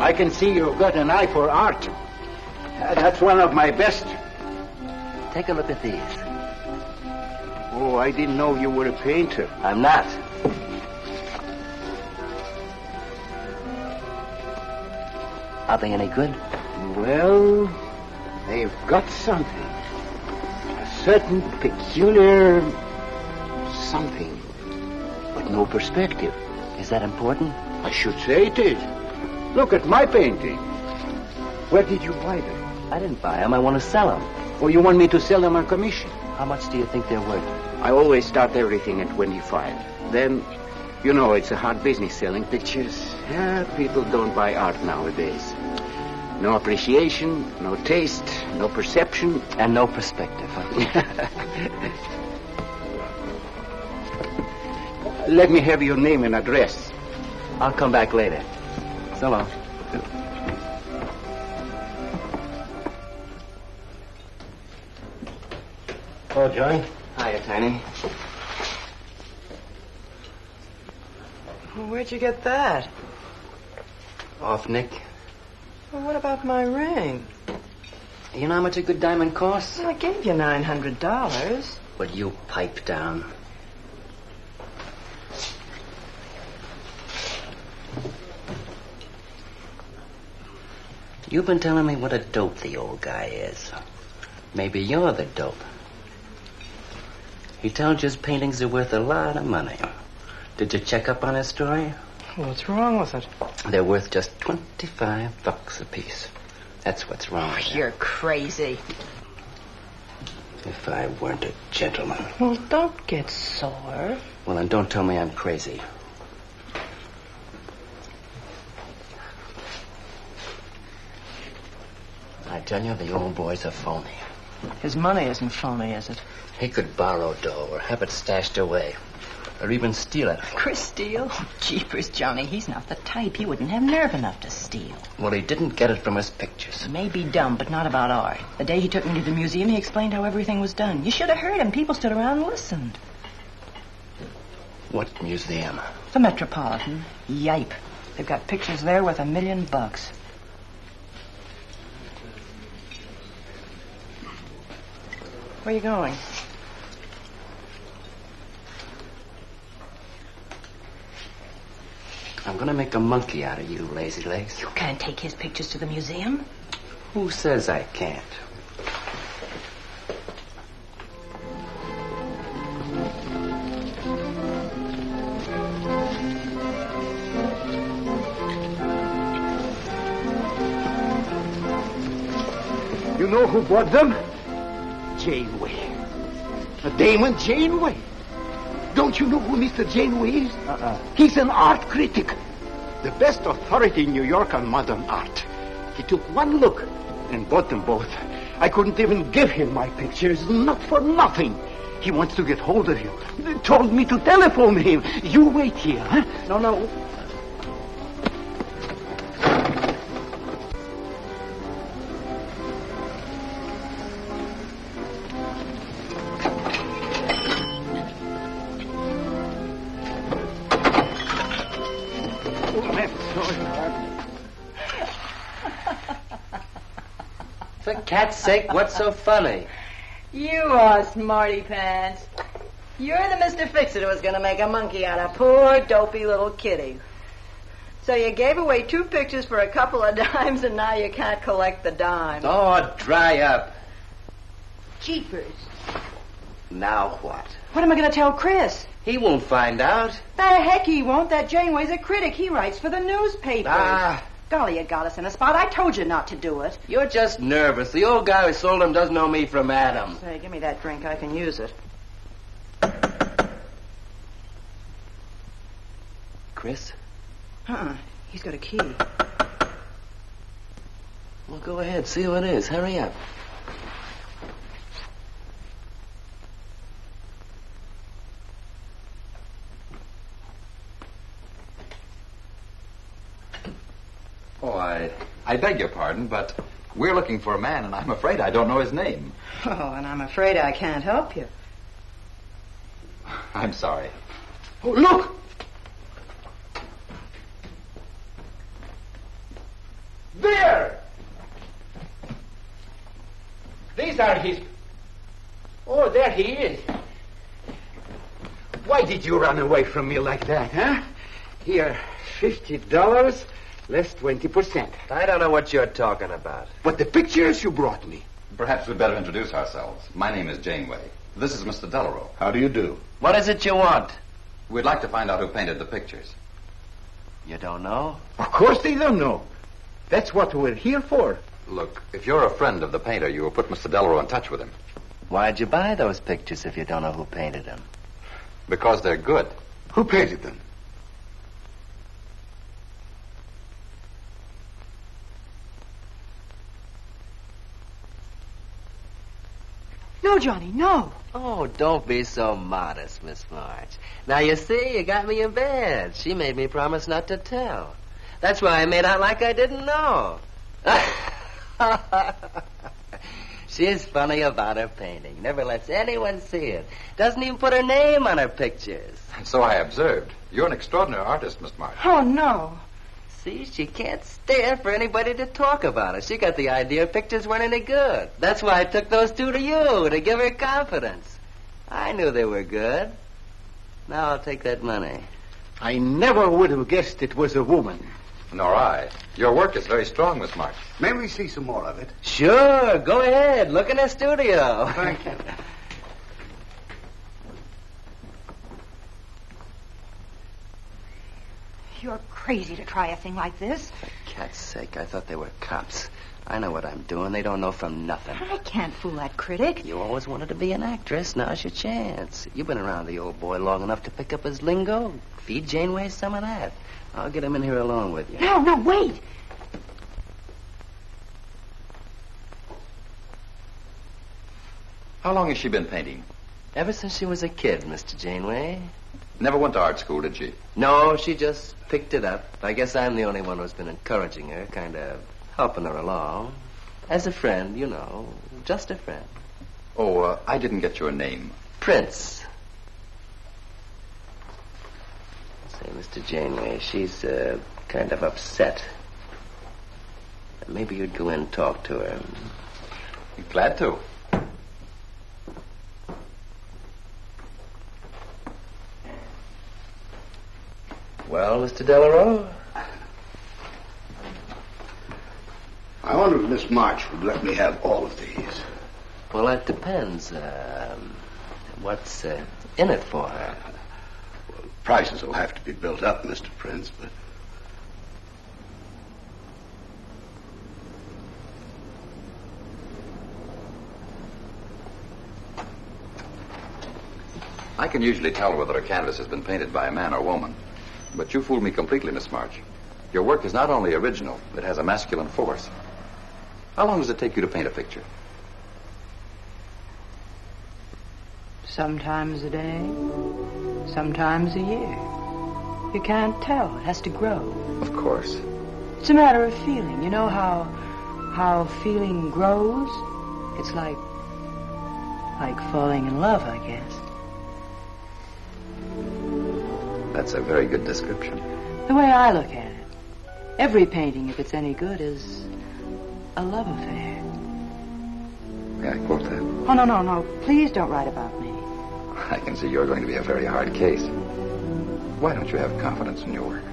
I can see you've got an eye for art. That's one of my best. Take a look at these. Oh, I didn't know you were a painter. I'm not. Are they any good? Well, they've got something. A certain peculiar something. But no perspective. Is that important? I should say it is. Look at my painting. Where did you buy them? I didn't buy them. I want to sell them. Oh, you want me to sell them on commission? How much do you think they're worth? I always start everything at 25. Then, you know, it's a hard business selling pictures. Yeah, people don't buy art nowadays. No appreciation, no taste, no perception. And no perspective, huh? Let me have your name and address. I'll come back later. So long. Oh, Johnny. Hiya, Tiny. Well, where'd you get that? Off Nick. Well, what about my ring? You know how much a good diamond costs? Well, I gave you $900. Would you pipe down? You've been telling me what a dope the old guy is. Maybe you're the dope. He told you his paintings are worth a lot of money. Did you check up on his story? What's wrong with it? They're worth just $25 apiece. That's what's wrong with You're crazy. If I weren't a gentleman. Well, don't get sore. Well, then don't tell me I'm crazy. I tell you, the old boy's a phony. His money isn't phony, is it? He could borrow dough or have it stashed away. Or even steal it. Chris steal? Jeepers, Johnny, he's not the type. He wouldn't have nerve enough to steal. Well, he didn't get it from his pictures. He may be dumb, but not about art. The day he took me to the museum, he explained how everything was done. You should have heard him. People stood around and listened. What museum? The Metropolitan. Yipe. They've got pictures there worth $1 million. Where are you going? I'm going to make a monkey out of you, lazy legs. You can't take his pictures to the museum. Who says I can't? You know who bought them? Janeway. A Damon Janeway. Don't you know who Mr. Janeway is? He's an art critic. The best authority in New York on modern art. He took one look and bought them both. I couldn't even give him my pictures, not for nothing. He wants to get hold of you. They told me to telephone him. You wait here, huh? No. For cat's sake, what's so funny? You are smarty pants. You're the Mr. Fix-It who was going to make a monkey out of poor, dopey little kitty. So you gave away 2 pictures for a couple of dimes, and now you can't collect the dime. Oh, dry up. Jeepers. Now what? What am I going to tell Chris? He won't find out. The heck he won't. That Janeway's a critic. He writes for the newspapers. Ah. Golly, you got us in a spot. I told you not to do it. You're just nervous. The old guy who sold him doesn't know me from Adam. Say, give me that drink. I can use it. Chris? He's got a key. Well, go ahead. See who it is. Hurry up. Oh, I beg your pardon, but we're looking for a man, and I'm afraid I don't know his name. Oh, and I'm afraid I can't help you. I'm sorry. Oh, look! There! These are his... Oh, there he is. Why did you run away from me like that, huh? Here, $50, less 20%. I don't know what you're talking about. But the pictures you brought me. Perhaps we'd better introduce ourselves. My name is Janeway. This is Mr. Delarue. How do you do? What is it you want? We'd like to find out who painted the pictures. You don't know? Of course they don't know. That's what we're here for. Look, if you're a friend of the painter, you will put Mr. Delarue in touch with him. Why'd you buy those pictures if you don't know who painted them? Because they're good. Who painted them? No, Johnny, no. Oh, don't be so modest, Miss March. Now, you see, you got me in bed. She made me promise not to tell. That's why I made out like I didn't know. She's funny about her painting. Never lets anyone see it. Doesn't even put her name on her pictures. So I observed. You're an extraordinary artist, Miss March. Oh, no. See, she can't stand for anybody to talk about her. She got the idea pictures weren't any good. That's why I took those two to you, to give her confidence. I knew they were good. Now I'll take that money. I never would have guessed it was a woman. Nor I. Your work is very strong, Miss March. May we see some more of it? Sure, go ahead. Look in the studio. Thank you. You're crazy to try a thing like this. Cat's sake, I thought they were cops. I know what I'm doing. They don't know from nothing. I can't fool that critic. You always wanted to be an actress. Now's your chance. You've been around the old boy long enough to pick up his lingo. Feed Janeway some of that. I'll get him in here alone with you. No, wait. How long has she been painting? Ever since she was a kid, Mr. Janeway. Never went to art school, did she? No, she just picked it up. I guess I'm the only one who's been encouraging her, kind of helping her along. As a friend, you know. Just a friend. Oh, I didn't get your name. Prince. Say, Mr. Janeway, she's kind of upset. Maybe you'd go in and talk to her. Glad to. Well, Mr. Delarue? I wonder if Miss March would let me have all of these. Well, that depends. What's in it for her? Well, prices will have to be built up, Mr. Prince, but... I can usually tell whether a canvas has been painted by a man or woman. But you fooled me completely, Miss March. Your work is not only original, it has a masculine force. How long does it take you to paint a picture? Sometimes a day, sometimes a year. You can't tell. It has to grow. Of course. It's a matter of feeling. You know how feeling grows? It's like falling in love, I guess. That's a very good description. The way I look at it, every painting, if it's any good, is a love affair. May I quote that? Oh, no. Please don't write about me. I can see you're going to be a very hard case. Why don't you have confidence in your work?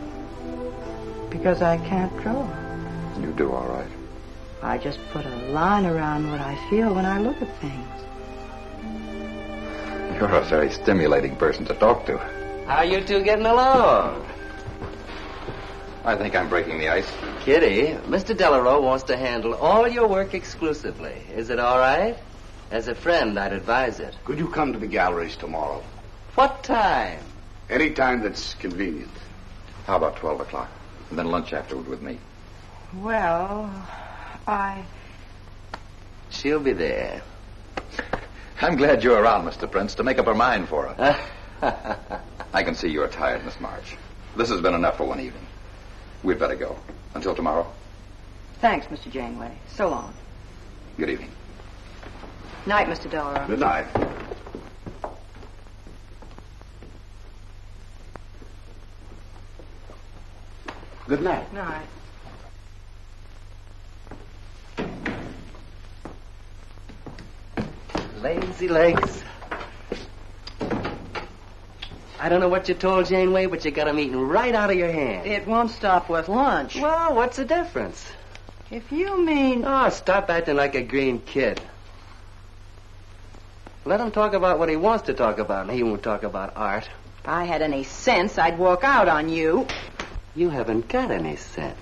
Because I can't draw. You do all right. I just put a line around what I feel when I look at things. You're a very stimulating person to talk to. How you two getting along? I think I'm breaking the ice. Kitty, Mr. Delarue wants to handle all your work exclusively. Is it all right? As a friend, I'd advise it. Could you come to the galleries tomorrow? What time? Any time that's convenient. How about 12 o'clock? And then lunch afterward with me. Well, She'll be there. I'm glad you're around, Mr. Prince, to make up her mind for her. I can see you're tired, Miss March. This has been enough for one evening. We'd better go. Until tomorrow. Thanks, Mr. Janeway. So long. Good evening. Night, Mr. Delarue. Good night. Good night. Night. Lazy legs. I don't know what you told Janeway, but you got 'em eating right out of your hand. It won't stop with lunch. Well, what's the difference? If you mean... Oh, stop acting like a green kid. Let him talk about what he wants to talk about, and he won't talk about art. If I had any sense, I'd walk out on you. You haven't got any sense.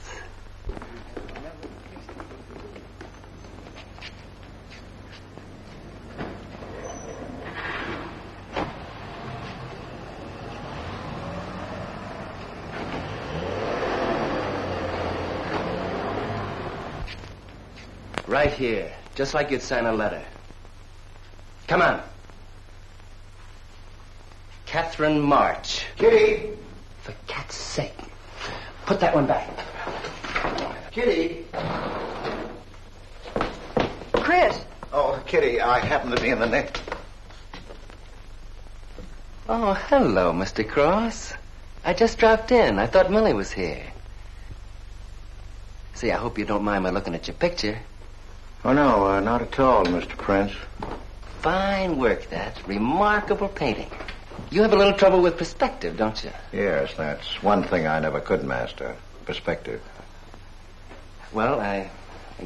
Right here, just like you'd sign a letter. Come on. Catherine March. Kitty! For cat's sake. Put that one back. Kitty! Chris! Oh, Kitty, I happen to be in the neck. Oh, hello, Mr. Cross. I just dropped in. I thought Millie was here. See, I hope you don't mind my looking at your picture. Oh, no, not at all, Mr. Prince. Fine work, that. Remarkable painting. You have a little trouble with perspective, don't you? Yes, that's one thing I never could master. Perspective. Well, I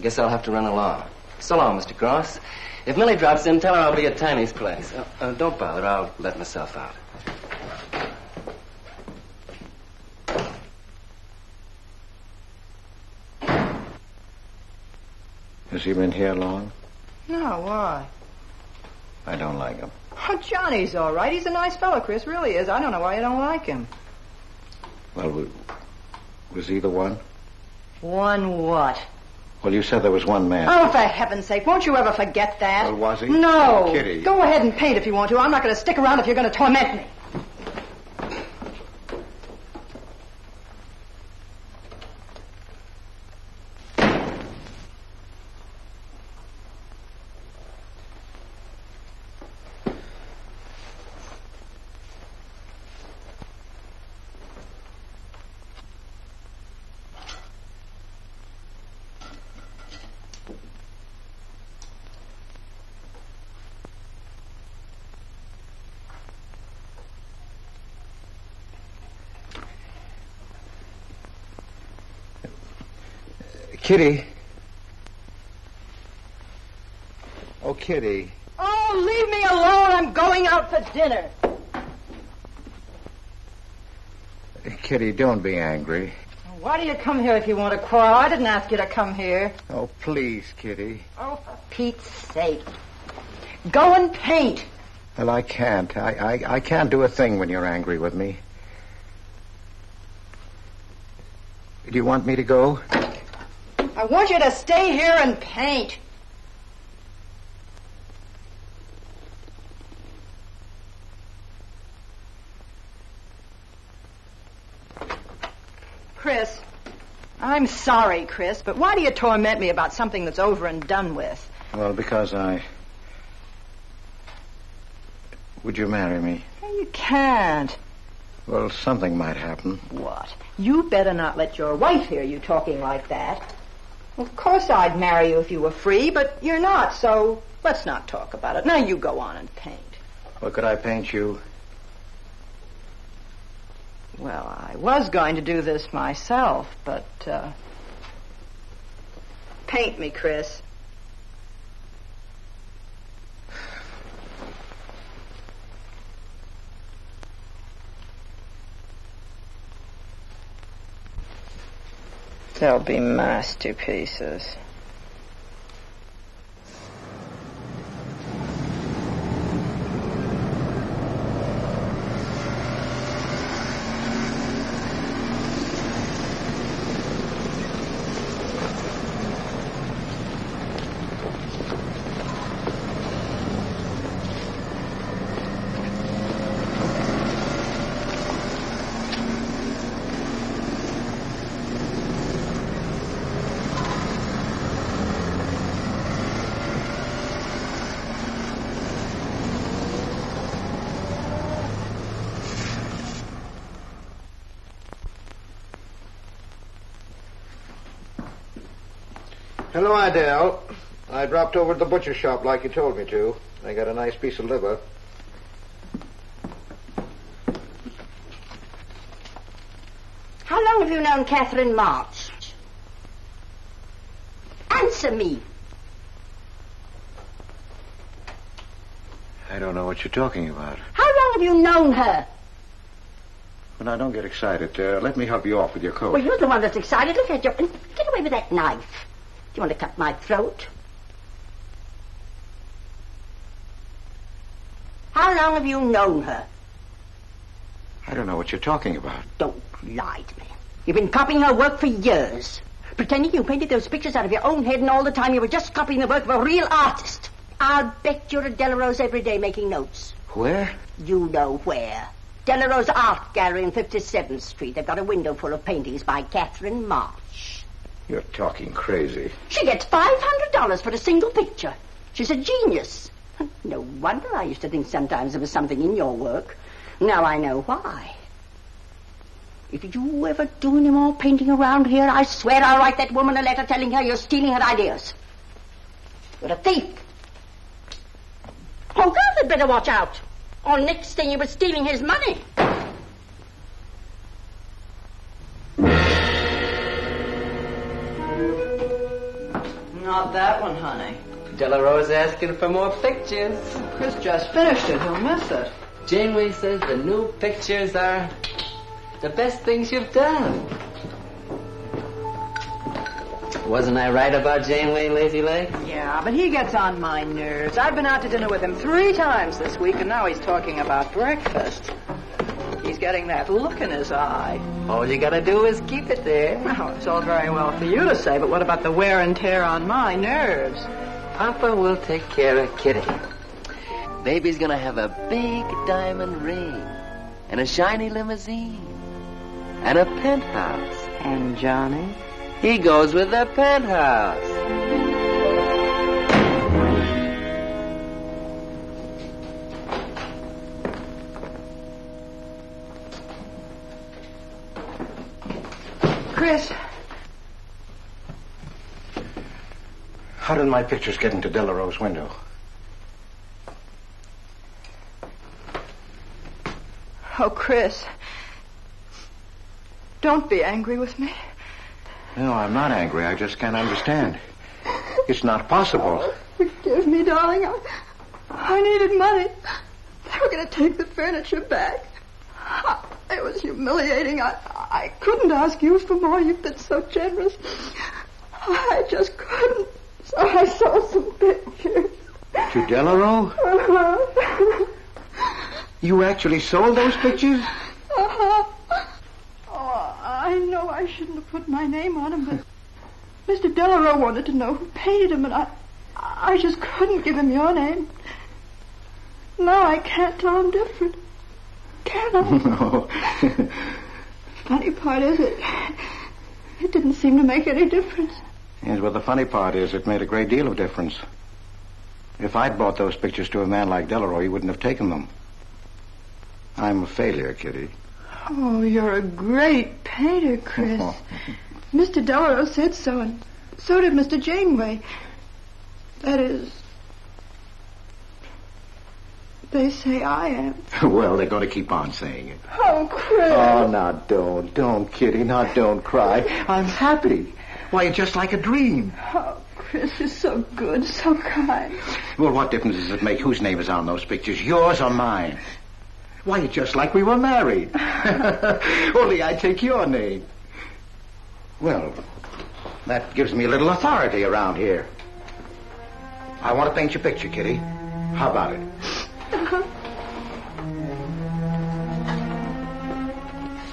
guess I'll have to run along. So long, Mr. Cross. If Millie drops in, tell her I'll be at Tiny's place. Don't bother. I'll let myself out. Has he been here long? No, why? I don't like him. Oh, Johnny's all right. He's a nice fellow, Chris. Really is. I don't know why you don't like him. Well, was he the one? One what? Well, you said there was one man. Oh, for heaven's sake, won't you ever forget that? Well, was he? No. Oh, Kitty. Go ahead and paint if you want to. I'm not going to stick around if you're going to torment me. Kitty. Oh, Kitty. Oh, leave me alone. I'm going out for dinner. Kitty, don't be angry. Why do you come here if you want to quarrel? I didn't ask you to come here. Oh, please, Kitty. Oh, for Pete's sake. Go and paint. Well, I can't. I can't do a thing when you're angry with me. Do you want me to go? I want you to stay here and paint. Chris, I'm sorry, Chris, but why do you torment me about something that's over and done with? Well, because Would you marry me? You can't. Well, something might happen. What? You better not let your wife hear you talking like that. Of course I'd marry you if you were free, but you're not, so let's not talk about it. Now you go on and paint. Well, could I paint you? Well, I was going to do this myself, but, paint me, Chris. They'll be masterpieces. Hello, Adele. I dropped over to the butcher shop like you told me to. I got a nice piece of liver. How long have you known Catherine March? Answer me. I don't know what you're talking about. How long have you known her? Well, now, don't get excited. Let me help you off with your coat. Well, you're the one that's excited. Look at you. Get away with that knife. Do you want to cut my throat? How long have you known her? I don't know what you're talking about. Don't lie to me. You've been copying her work for years. Pretending you painted those pictures out of your own head, and all the time you were just copying the work of a real artist. I'll bet you're at Delarose every day making notes. Where? You know where. Delarose Art Gallery in 57th Street. They've got a window full of paintings by Catherine March. You're talking crazy. She gets $500 for a single picture. She's a genius. No wonder I used to think sometimes there was something in your work. Now I know why. If you ever do any more painting around here, I swear I'll write that woman a letter telling her you're stealing her ideas. You're a thief. Oh, God, had better watch out. Or next thing you were stealing his money. Not that one, honey. Delarose asking for more pictures. Chris just finished it. He'll miss it. Janeway says the new pictures are the best things you've done. Wasn't I right about Janeway, Lazy Legs? Yeah, but he gets on my nerves. I've been out to dinner with him 3 times this week, and now he's talking about breakfast. He's getting that look in his eye. All you gotta do is keep it there. Well, it's all very well for you to say, but what about the wear and tear on my nerves? Papa will take care of Kitty. Baby's gonna have a big diamond ring and a shiny limousine and a penthouse. And Johnny? He goes with the penthouse. Chris. How did my pictures get into Delarose's window? Oh, Chris. Don't be angry with me. No, I'm not angry. I just can't understand. It's not possible. Forgive me, darling. I needed money. They were going to take the furniture back. It was humiliating. I couldn't ask you for more. You've been so generous. I just couldn't. So I sold some pictures. To Delarose? Uh-huh. You actually sold those pictures? Uh-huh. Oh, I know I shouldn't have put my name on them, but Mr. Delarose wanted to know who painted him, and I just couldn't give him your name. Now I can't tell him different. Can I? No. Funny part is it didn't seem to make any difference. Yes, well, the funny part is it made a great deal of difference. If I'd bought those pictures to a man like Delarose, he wouldn't have taken them. I'm a failure, Kitty. Oh, you're a great painter, Chris. Mr. Delarose said so, and so did Mr. Janeway. That is, they say I am. Well, they're going to keep on saying it. Oh, Chris. Oh, now don't, Kitty. Now don't cry. I'm happy. Why, you're just like a dream. Oh, Chris, you're so good, so kind. Well, what difference does it make whose name is on those pictures, yours or mine? Why, you're just like we were married. Only I take your name. Well, that gives me a little authority around here. I want to paint your picture, Kitty. How about it?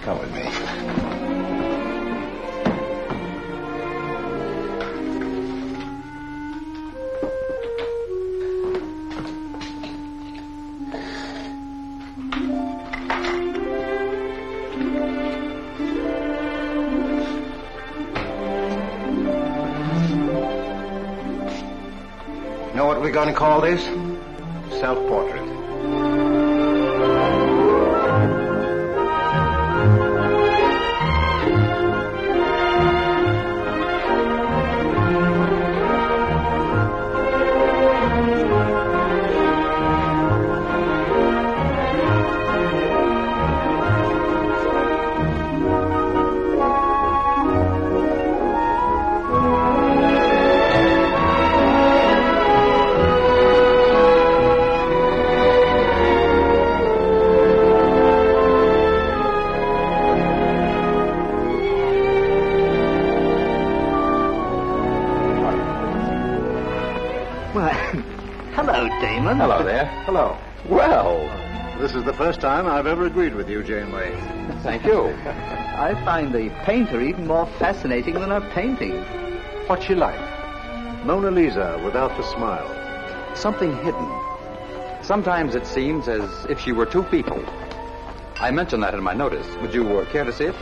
Come with me. Know what we're going to call this? Self-portrait. Hello there. Hello. Well, This is the first time I've ever agreed with you, Janeway. thank you. I find the painter even more fascinating than her painting. What's she like? Mona Lisa without the smile. Something hidden. Sometimes it seems as if she were two people. I mentioned that in my notice. Would you care to see it?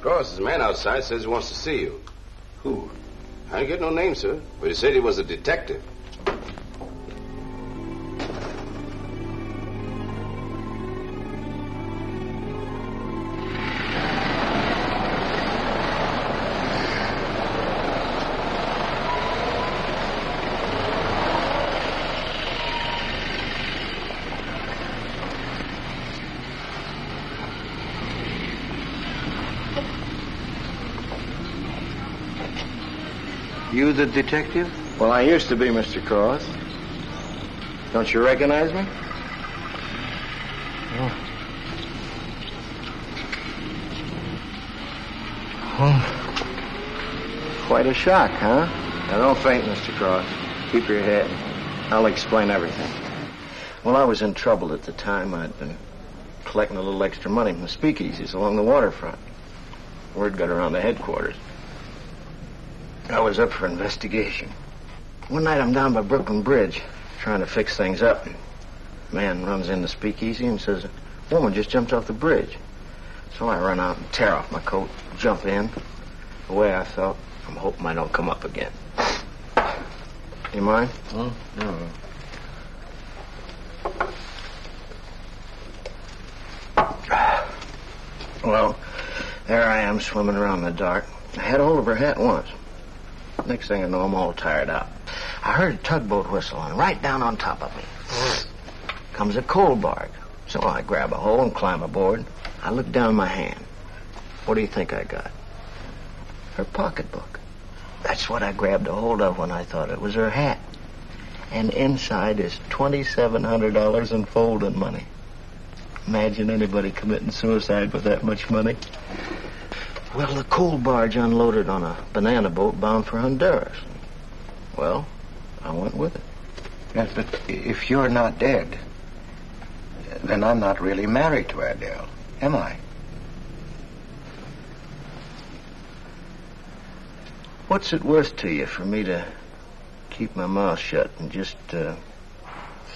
Cross, his man outside says he wants to see you. Who? I didn't get no name, sir, but he said he was a detective. You the detective? Well, I used to be, Mr. Cross. Don't you recognize me? Quite a shock, huh? Now, don't faint, Mr. Cross. Keep your head. I'll explain everything. Well, I was in trouble at the time. I'd been collecting a little extra money from the speakeasies along the waterfront. Word got around the headquarters. I was up for investigation. One night I'm down by Brooklyn Bridge, trying to fix things up. A man runs in the speakeasy and says, a woman just jumped off the bridge. So I run out and tear off my coat, jump in. The way I felt, I'm hoping I don't come up again. You mind? No. Well, there I am swimming around in the dark. I had hold of her hat once. Next thing I know, I'm all tired out. I heard a tugboat whistle, and right down on top of me comes a coal barge. So I grab a hole and climb aboard. I look down my hand. What do you think I got? Her pocketbook. That's what I grabbed a hold of when I thought it was her hat. And inside is $2,700 in folding money. Imagine anybody committing suicide with that much money. Well, the coal barge unloaded on a banana boat bound for Honduras. Well, I went with it. Yes, but if you're not dead, then I'm not really married to Adele, am I? What's it worth to you for me to keep my mouth shut and just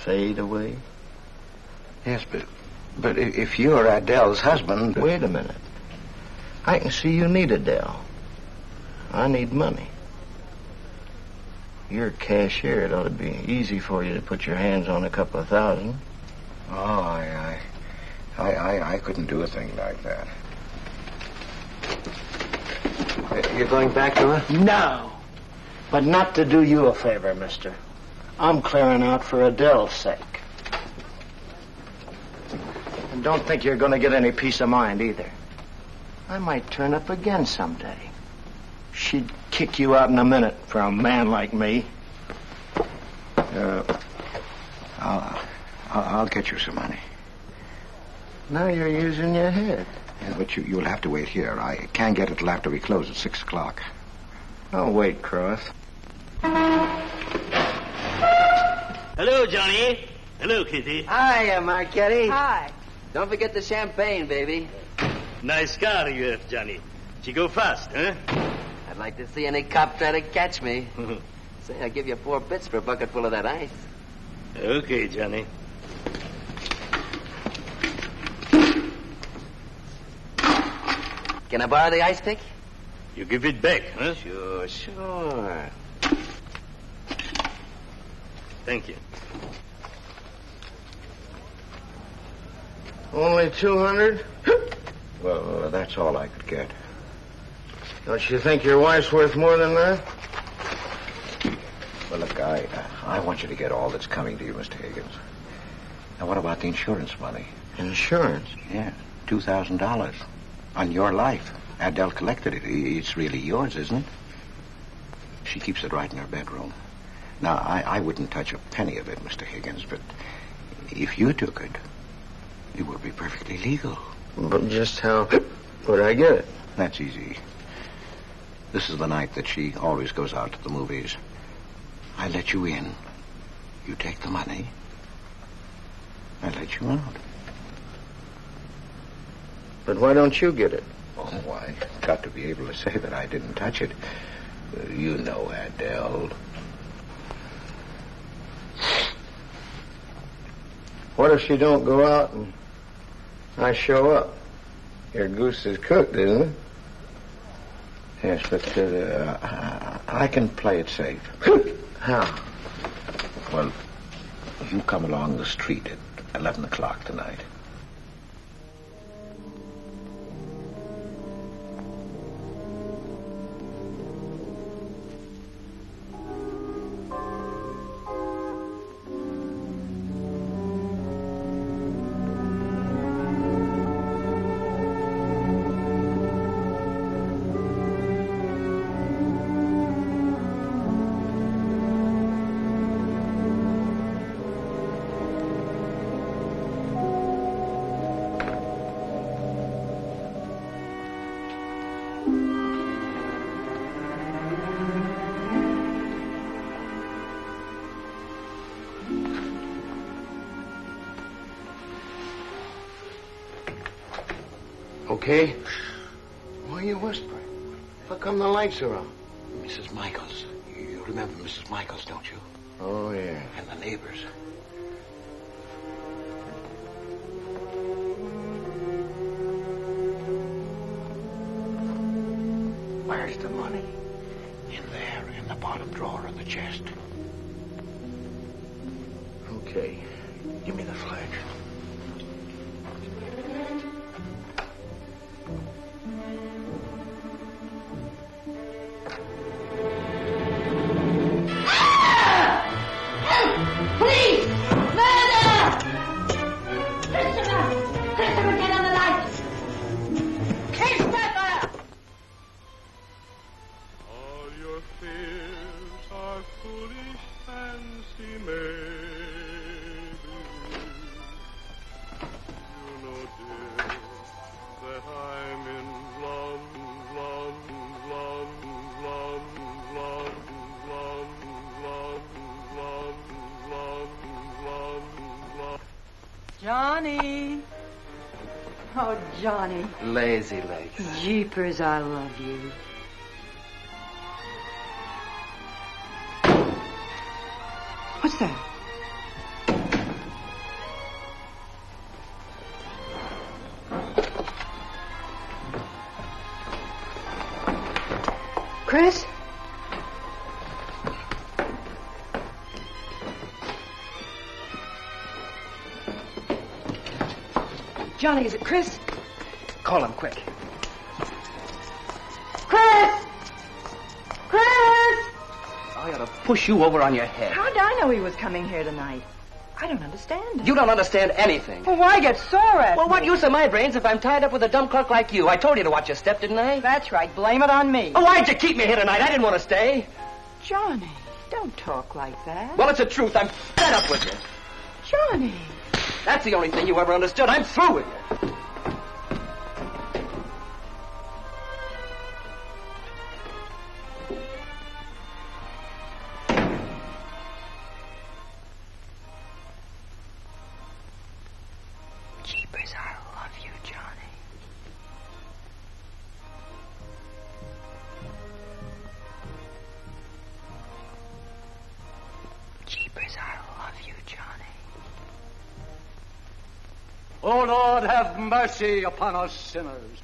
fade away? Yes, but if you're Adele's husband... Wait a minute. I can see you need Adele. I need money. You're a cashier. It ought to be easy for you to put your hands on a couple of $1,000. Oh, I couldn't do a thing like that. You're going back to her? No. But not to do you a favor, mister. I'm clearing out for Adele's sake. And don't think you're going to get any peace of mind either. I might turn up again someday. She'd kick you out in a minute for a man like me. I'll get you some money. Now you're using your head. Yeah, but you'll have to wait here. I can't get it till after we close at 6 o'clock. I'll wait, Cross. Hello, Johnny. Hello, Kitty. Hiya, Marquetti. Hi. Don't forget the champagne, baby. Nice car you have, Johnny. She go fast, huh? I'd like to see any cop try to catch me. Say, I'll give you 4 bits for a bucket full of that ice. Okay, Johnny. Can I borrow the ice pick? You give it back, huh? Sure. Thank you. Only 200? Well, that's all I could get. Don't you think your wife's worth more than that? Well, look, I want you to get all that's coming to you, Mr. Higgins. Now, what about the insurance money? Insurance? Yeah, $2,000. On your life. Adele collected it. It's really yours, isn't it? She keeps it right in her bedroom. Now, I wouldn't touch a penny of it, Mr. Higgins, but if you took it, it would be perfectly legal. But just how would I get it? That's easy. This is the night that she always goes out to the movies. I let you in. You take the money. I let you out. But why don't you get it? Oh, I got to be able to say that I didn't touch it. You know, Adele. What if she don't go out and I show up? Your goose is cooked, isn't it? Yes, but I can play it safe. How? Well, you come along the street at 11 o'clock tonight. Okay? Why are you whispering? How come the lights are on? Mrs. Michaels. You remember Mrs. Michaels, don't you? Oh, yeah. And the neighbors. Where's the money? In there, in the bottom drawer of the chest. Okay. Give me the flash. Johnny. Oh, Johnny. Lazy legs. Jeepers, I love you. What's that? Chris? Johnny, is it Chris? Call him quick. Chris! Chris! I ought to push you over on your head. How did I know he was coming here tonight? I don't understand it. You don't understand anything. Well, why get sore at Well, me? what use are my brains if I'm tied up with a dumb clerk like you? I told you to watch your step, didn't I? That's right. Blame it on me. Oh, why'd you keep me here tonight? I didn't want to stay. Johnny, don't talk like that. Well, it's the truth. I'm fed up with you. Johnny. That's the only thing you ever understood. I'm through with you. Jeepers, I love you, Johnny. Jeepers, I love you, Johnny. O Lord, have mercy upon us sinners.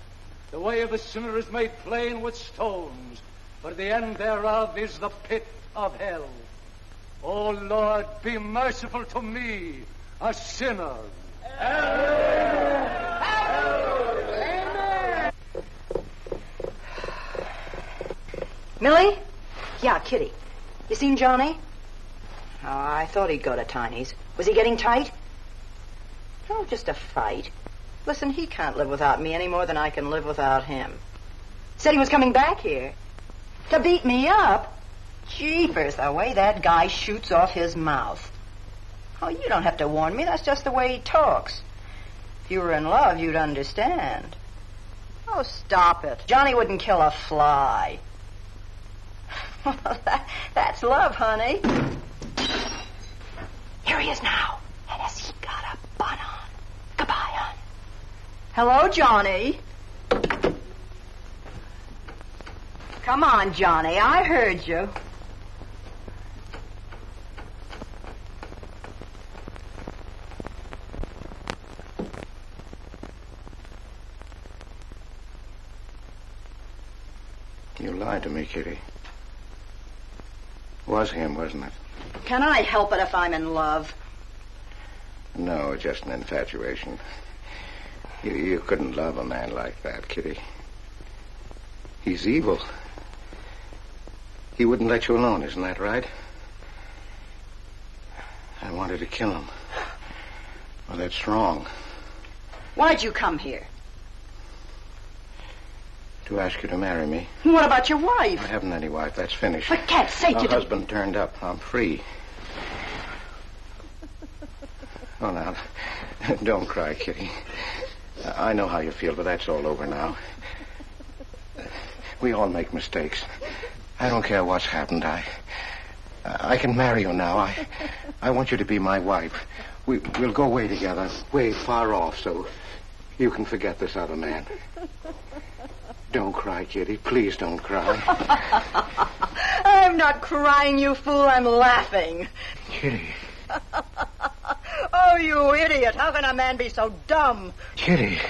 The way of the sinner is made plain with stones, but the end thereof is the pit of hell. O Lord, be merciful to me, a sinner. Millie? Yeah, Kitty. You seen Johnny? Oh, I thought he'd go to Tiny's. Was he getting tight? Oh, just a fight. Listen, he can't live without me any more than I can live without him. Said he was coming back here. To beat me up? Jeepers, the way that guy shoots off his mouth. Oh, you don't have to warn me. That's just the way he talks. If you were in love, you'd understand. Oh, stop it. Johnny wouldn't kill a fly. That's love, honey. Here he is now. And has he got a bun on? Goodbye, hon. Hello, Johnny. Come on, Johnny. I heard you. You lied to me, Kitty. It was him, wasn't it? Can I help it if I'm in love? No, just an infatuation. You couldn't love a man like that, Kitty. He's evil. He wouldn't let you alone, isn't that right? I wanted to kill him. Well, that's wrong. Why'd you come here? To ask you to marry me. What about your wife? I haven't any wife. That's finished. For cat's sake, My husband turned up. I'm free. Oh, now, don't cry, Kitty. I know how you feel, but that's all over now. We all make mistakes. I don't care what's happened. I can marry you now. I want you to be my wife. We'll go away together, way far off, so you can forget this other man. Don't cry, Kitty. Please don't cry. I'm not crying, you fool. I'm laughing. Kitty. Oh, you idiot. How can a man be so dumb? Kitty.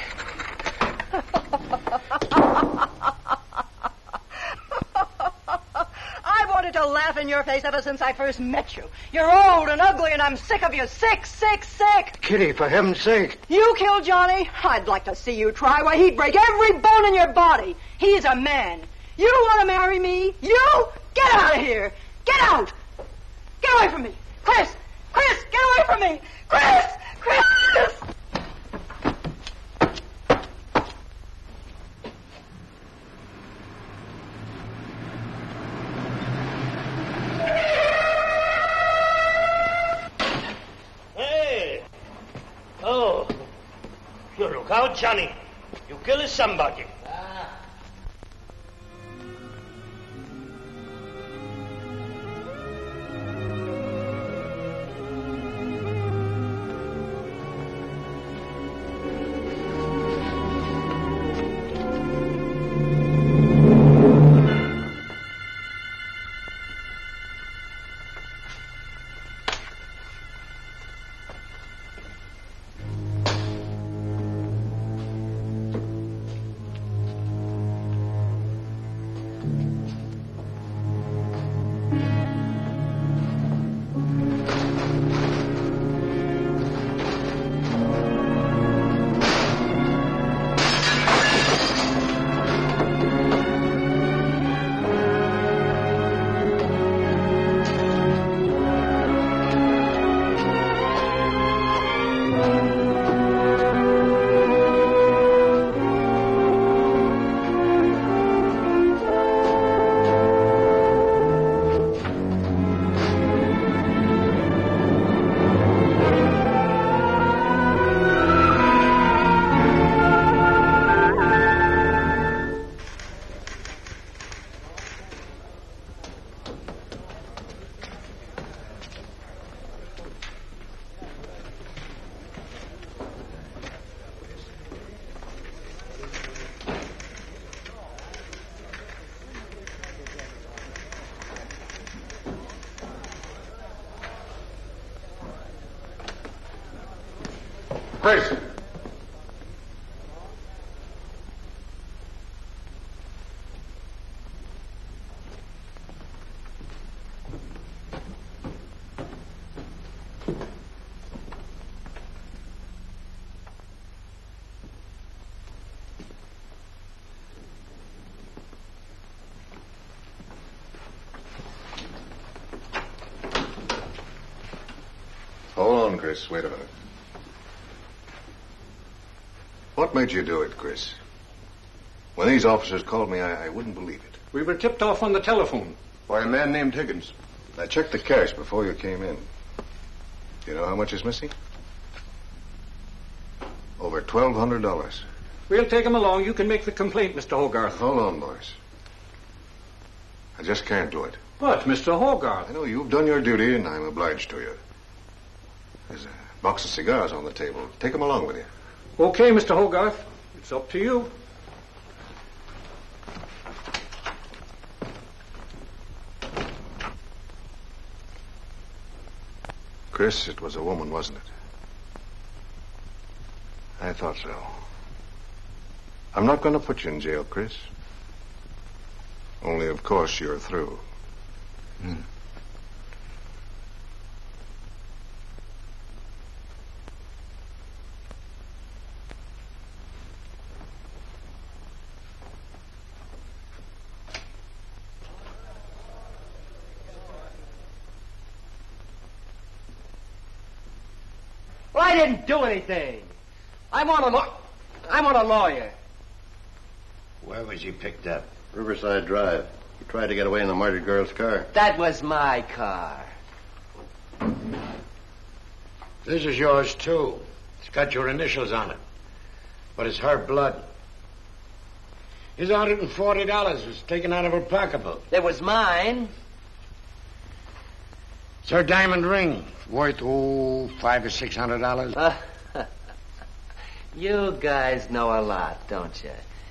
I wanted to laugh in your face ever since I first met you. You're old and ugly, and I'm sick of you. Sick, sick, sick. Kitty, for heaven's sake. You killed Johnny? I'd like to see you try. Why, he'd break every bone in your body. He's a man. You want to marry me? You? Get out of here. Get out. Get away from me. Chris! Chris, get away from me. Chris! Chris! Hey! Oh, you look out, Johnny. You kill somebody. Chris. Hold on, Chris. Wait a minute. What made you do it, Chris? When these officers called me, I wouldn't believe it. We were tipped off on the telephone. Why, a man named Higgins. I checked the cash before you came in. You know how much is missing? Over $1,200. We'll take him along. You can make the complaint, Mr. Hogarth. Hold on, boys. I just can't do it. But, Mr. Hogarth... I know you've done your duty, and I'm obliged to you. There's a box of cigars on the table. Take them along with you. Okay, Mr. Hogarth. It's up to you. Chris, it was a woman, wasn't it? I thought so. I'm not going to put you in jail, Chris. Only, of course, you're through. Well, I didn't do anything. I'm on a lawyer. Where was he picked up? Riverside Drive. He tried to get away in the murdered girl's car. That was my car. This is yours, too. It's got your initials on it. But it's her blood. His $140 was taken out of her pocketbook. It was mine. It's her diamond ring. Worth, $500 or $600. You guys know a lot, don't you?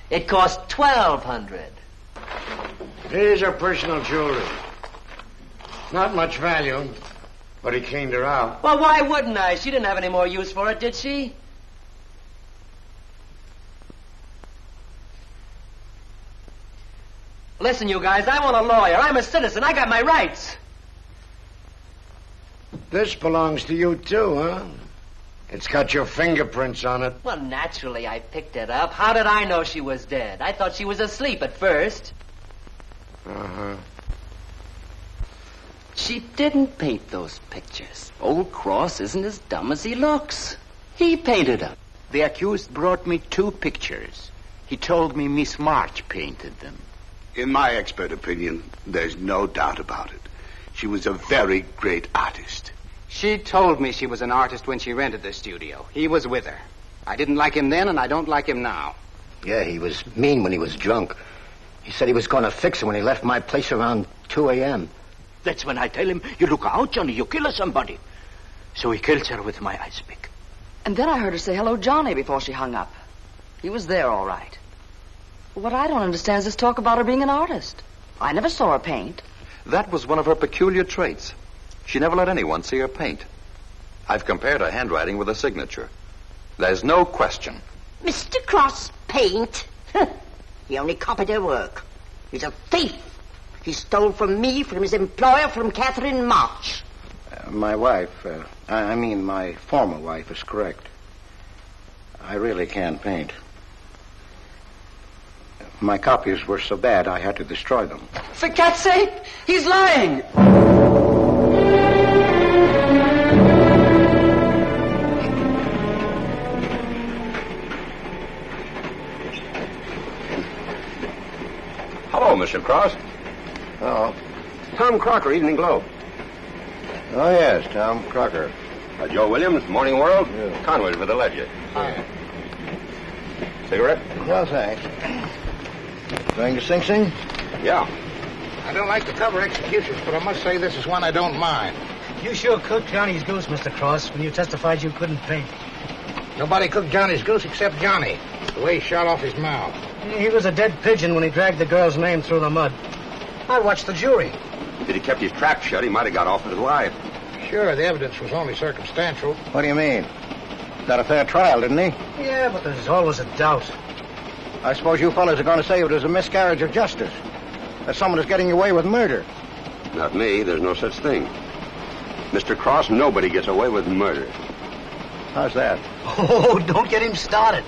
It cost $1,200. Here's her personal jewelry. Not much value, but he cleaned her out. Well, why wouldn't I? She didn't have any more use for it, did she? Listen, you guys, I want a lawyer. I'm a citizen. I got my rights. This belongs to you, too, huh? It's got your fingerprints on it. Well, naturally, I picked it up. How did I know she was dead? I thought she was asleep at first. Uh-huh. She didn't paint those pictures. Old Cross isn't as dumb as he looks. He painted them. The accused brought me 2 pictures. He told me Miss March painted them. In my expert opinion, there's no doubt about it. She was a very great artist. She told me she was an artist when she rented the studio. He was with her. I didn't like him then, and I don't like him now. Yeah, he was mean when he was drunk. He said he was going to fix her when he left my place around 2 a.m. That's when I tell him, you look out, Johnny, you kill somebody. So he kills her with my ice pick. And then I heard her say hello, Johnny, before she hung up. He was there, all right. What I don't understand is this talk about her being an artist. I never saw her paint. That was one of her peculiar traits. She never let anyone see her paint. I've compared her handwriting with her signature. There's no question. Mr. Cross paint? He only copied her work. He's a thief. He stole from me, from his employer, from Catherine March. My wife, my former wife is correct. I really can't paint. My copies were so bad I had to destroy them. For Cat's sake, he's lying. Hello, Mr. Cross. Oh. Tom Crocker, Evening Globe. Oh, yes, Tom Crocker. Joe Williams, Morning World. Yeah. Conway's with the Ledger. Hi. Cigarette? No, thanks. Going to Sing Sing? Yeah. I don't like to cover executions, but I must say this is one I don't mind. You sure cooked Johnny's goose, Mr. Cross, when you testified you couldn't paint. Nobody cooked Johnny's goose except Johnny. The way he shot off his mouth. He was a dead pigeon when he dragged the girl's name through the mud. I watched the jury. If he'd kept his trap shut, he might have got off with his life. Sure, the evidence was only circumstantial. What do you mean? Got a fair trial, didn't he? Yeah, but there's always a doubt. I suppose you fellas are going to say it was a miscarriage of justice. That someone is getting away with murder. Not me. There's no such thing. Mr. Cross, nobody gets away with murder. How's that? Oh, don't get him started.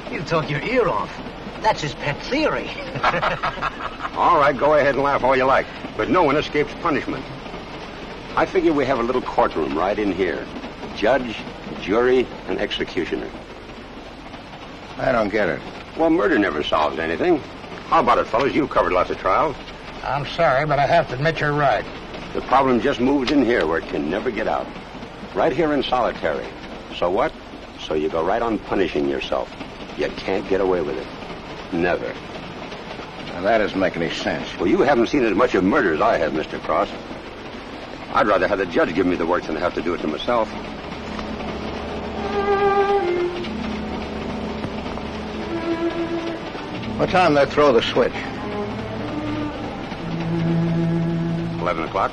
He'll talk your ear off. That's his pet theory. All right, go ahead and laugh all you like. But no one escapes punishment. I figure we have a little courtroom right in here. Judge, jury, and executioner. I don't get it. Well, murder never solves anything. How about it, fellas? You've covered lots of trials. I'm sorry, but I have to admit you're right. The problem just moved in here where it can never get out. Right here in solitary. So what? So you go right on punishing yourself. You can't get away with it. Never. Now, that doesn't make any sense. Well, you haven't seen as much of murder as I have, Mr. Cross. I'd rather have the judge give me the work than have to do it to myself. What time they throw the switch? 11 o'clock.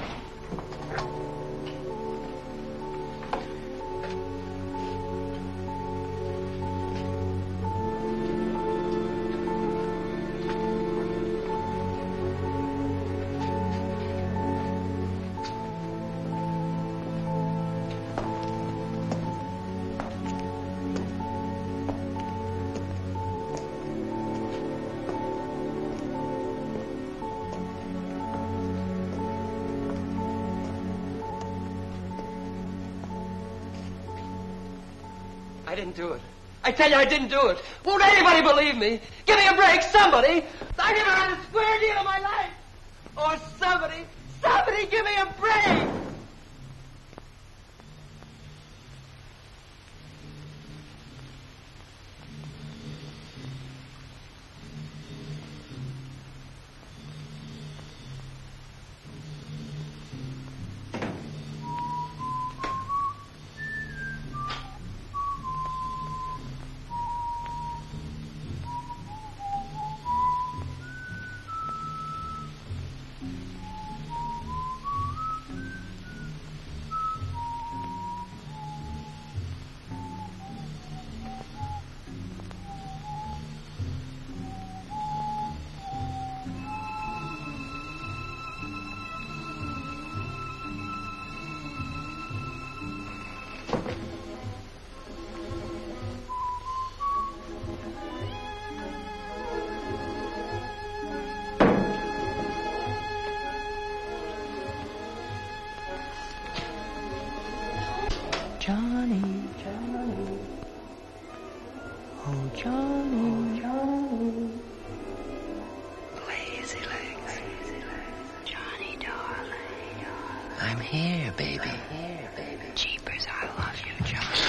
I didn't do it. I tell you, I didn't do it. Won't anybody believe me? Give me a break, somebody. I never had a square deal in my life. Or somebody give me a break. Johnny, Johnny, oh Johnny, Johnny, Lazy legs. Johnny, darling. I'm here, baby. Jeepers, I love you, Johnny.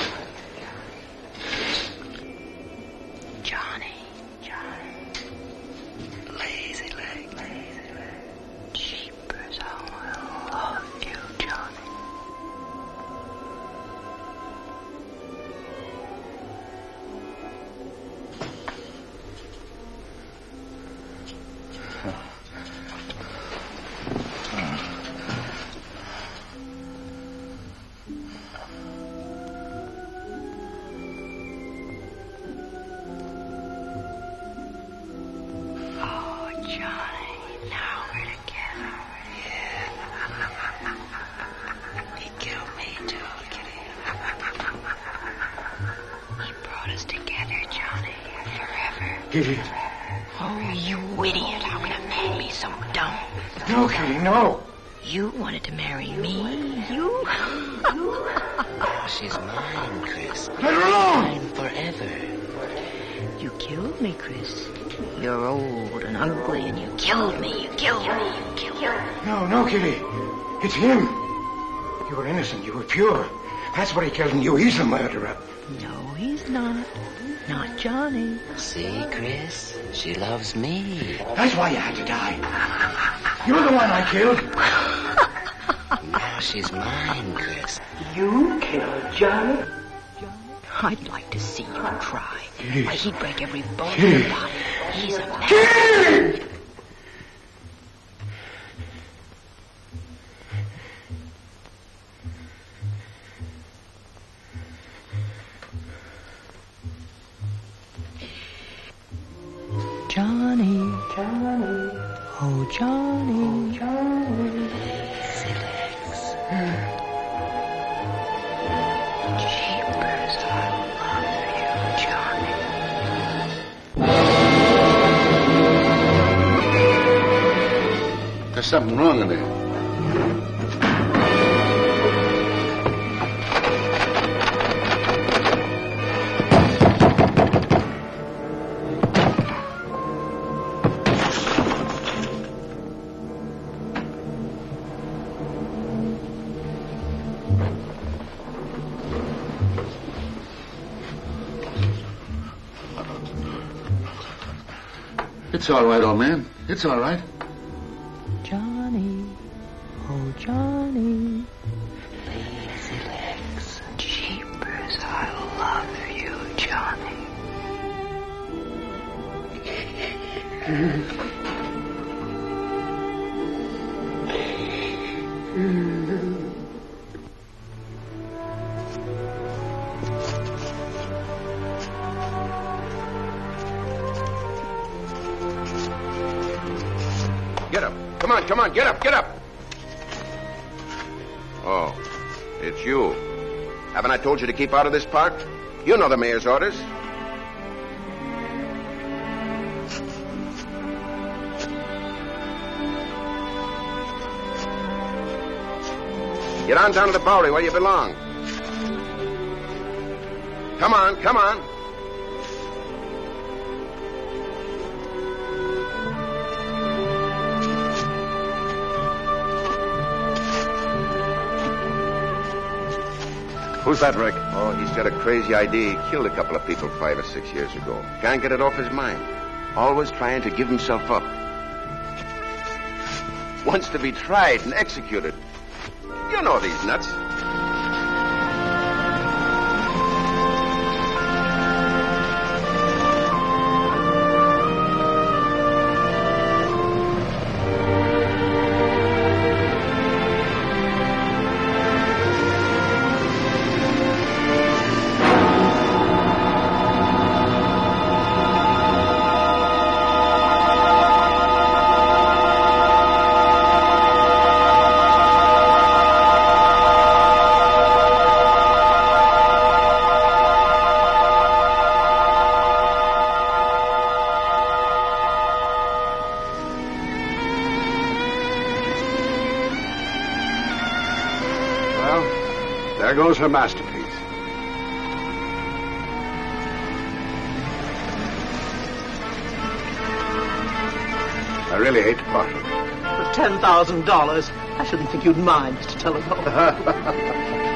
Johnny, Johnny. Lazy legs. Jeepers, I love you, Johnny. Idiot. Oh, you idiot. How can a man be so dumb? No, Kitty, no. You wanted to marry me. You? She's mine, Chris. Let her alone. Mine forever. You killed me, Chris. You're old and ugly, and you killed me. You killed me. You killed me. No, Kitty. It's him. You were innocent. You were pure. That's what he killed in you. He's the murderer. No, he's not. Not Johnny. See, Chris? She loves me. That's why you had to die. You're the one I killed. Now she's mine, Chris. You killed Johnny? I'd like to see you try. Kitty. Why, he'd break every bone in your body. He's a man. Kitty! Johnny, Johnny, oh Johnny, Johnny. Jeepers, I love you, Johnny. There's something wrong in there. It's all right, old man. It's all right. Johnny, oh Johnny, lazy legs, jeepers, I love you, Johnny. Get up. Come on, get up. Oh, it's you. Haven't I told you to keep out of this park? You know the mayor's orders. Get on down to the Bowery where you belong. Come on. Who's that, Rick? Oh, he's got a crazy idea. He killed a couple of people 5 or 6 years ago. Can't get it off his mind. Always trying to give himself up. Wants to be tried and executed. You know these nuts. There goes her masterpiece. I really hate to part with it. For $10,000, I shouldn't think you'd mind, Mr. Telephone.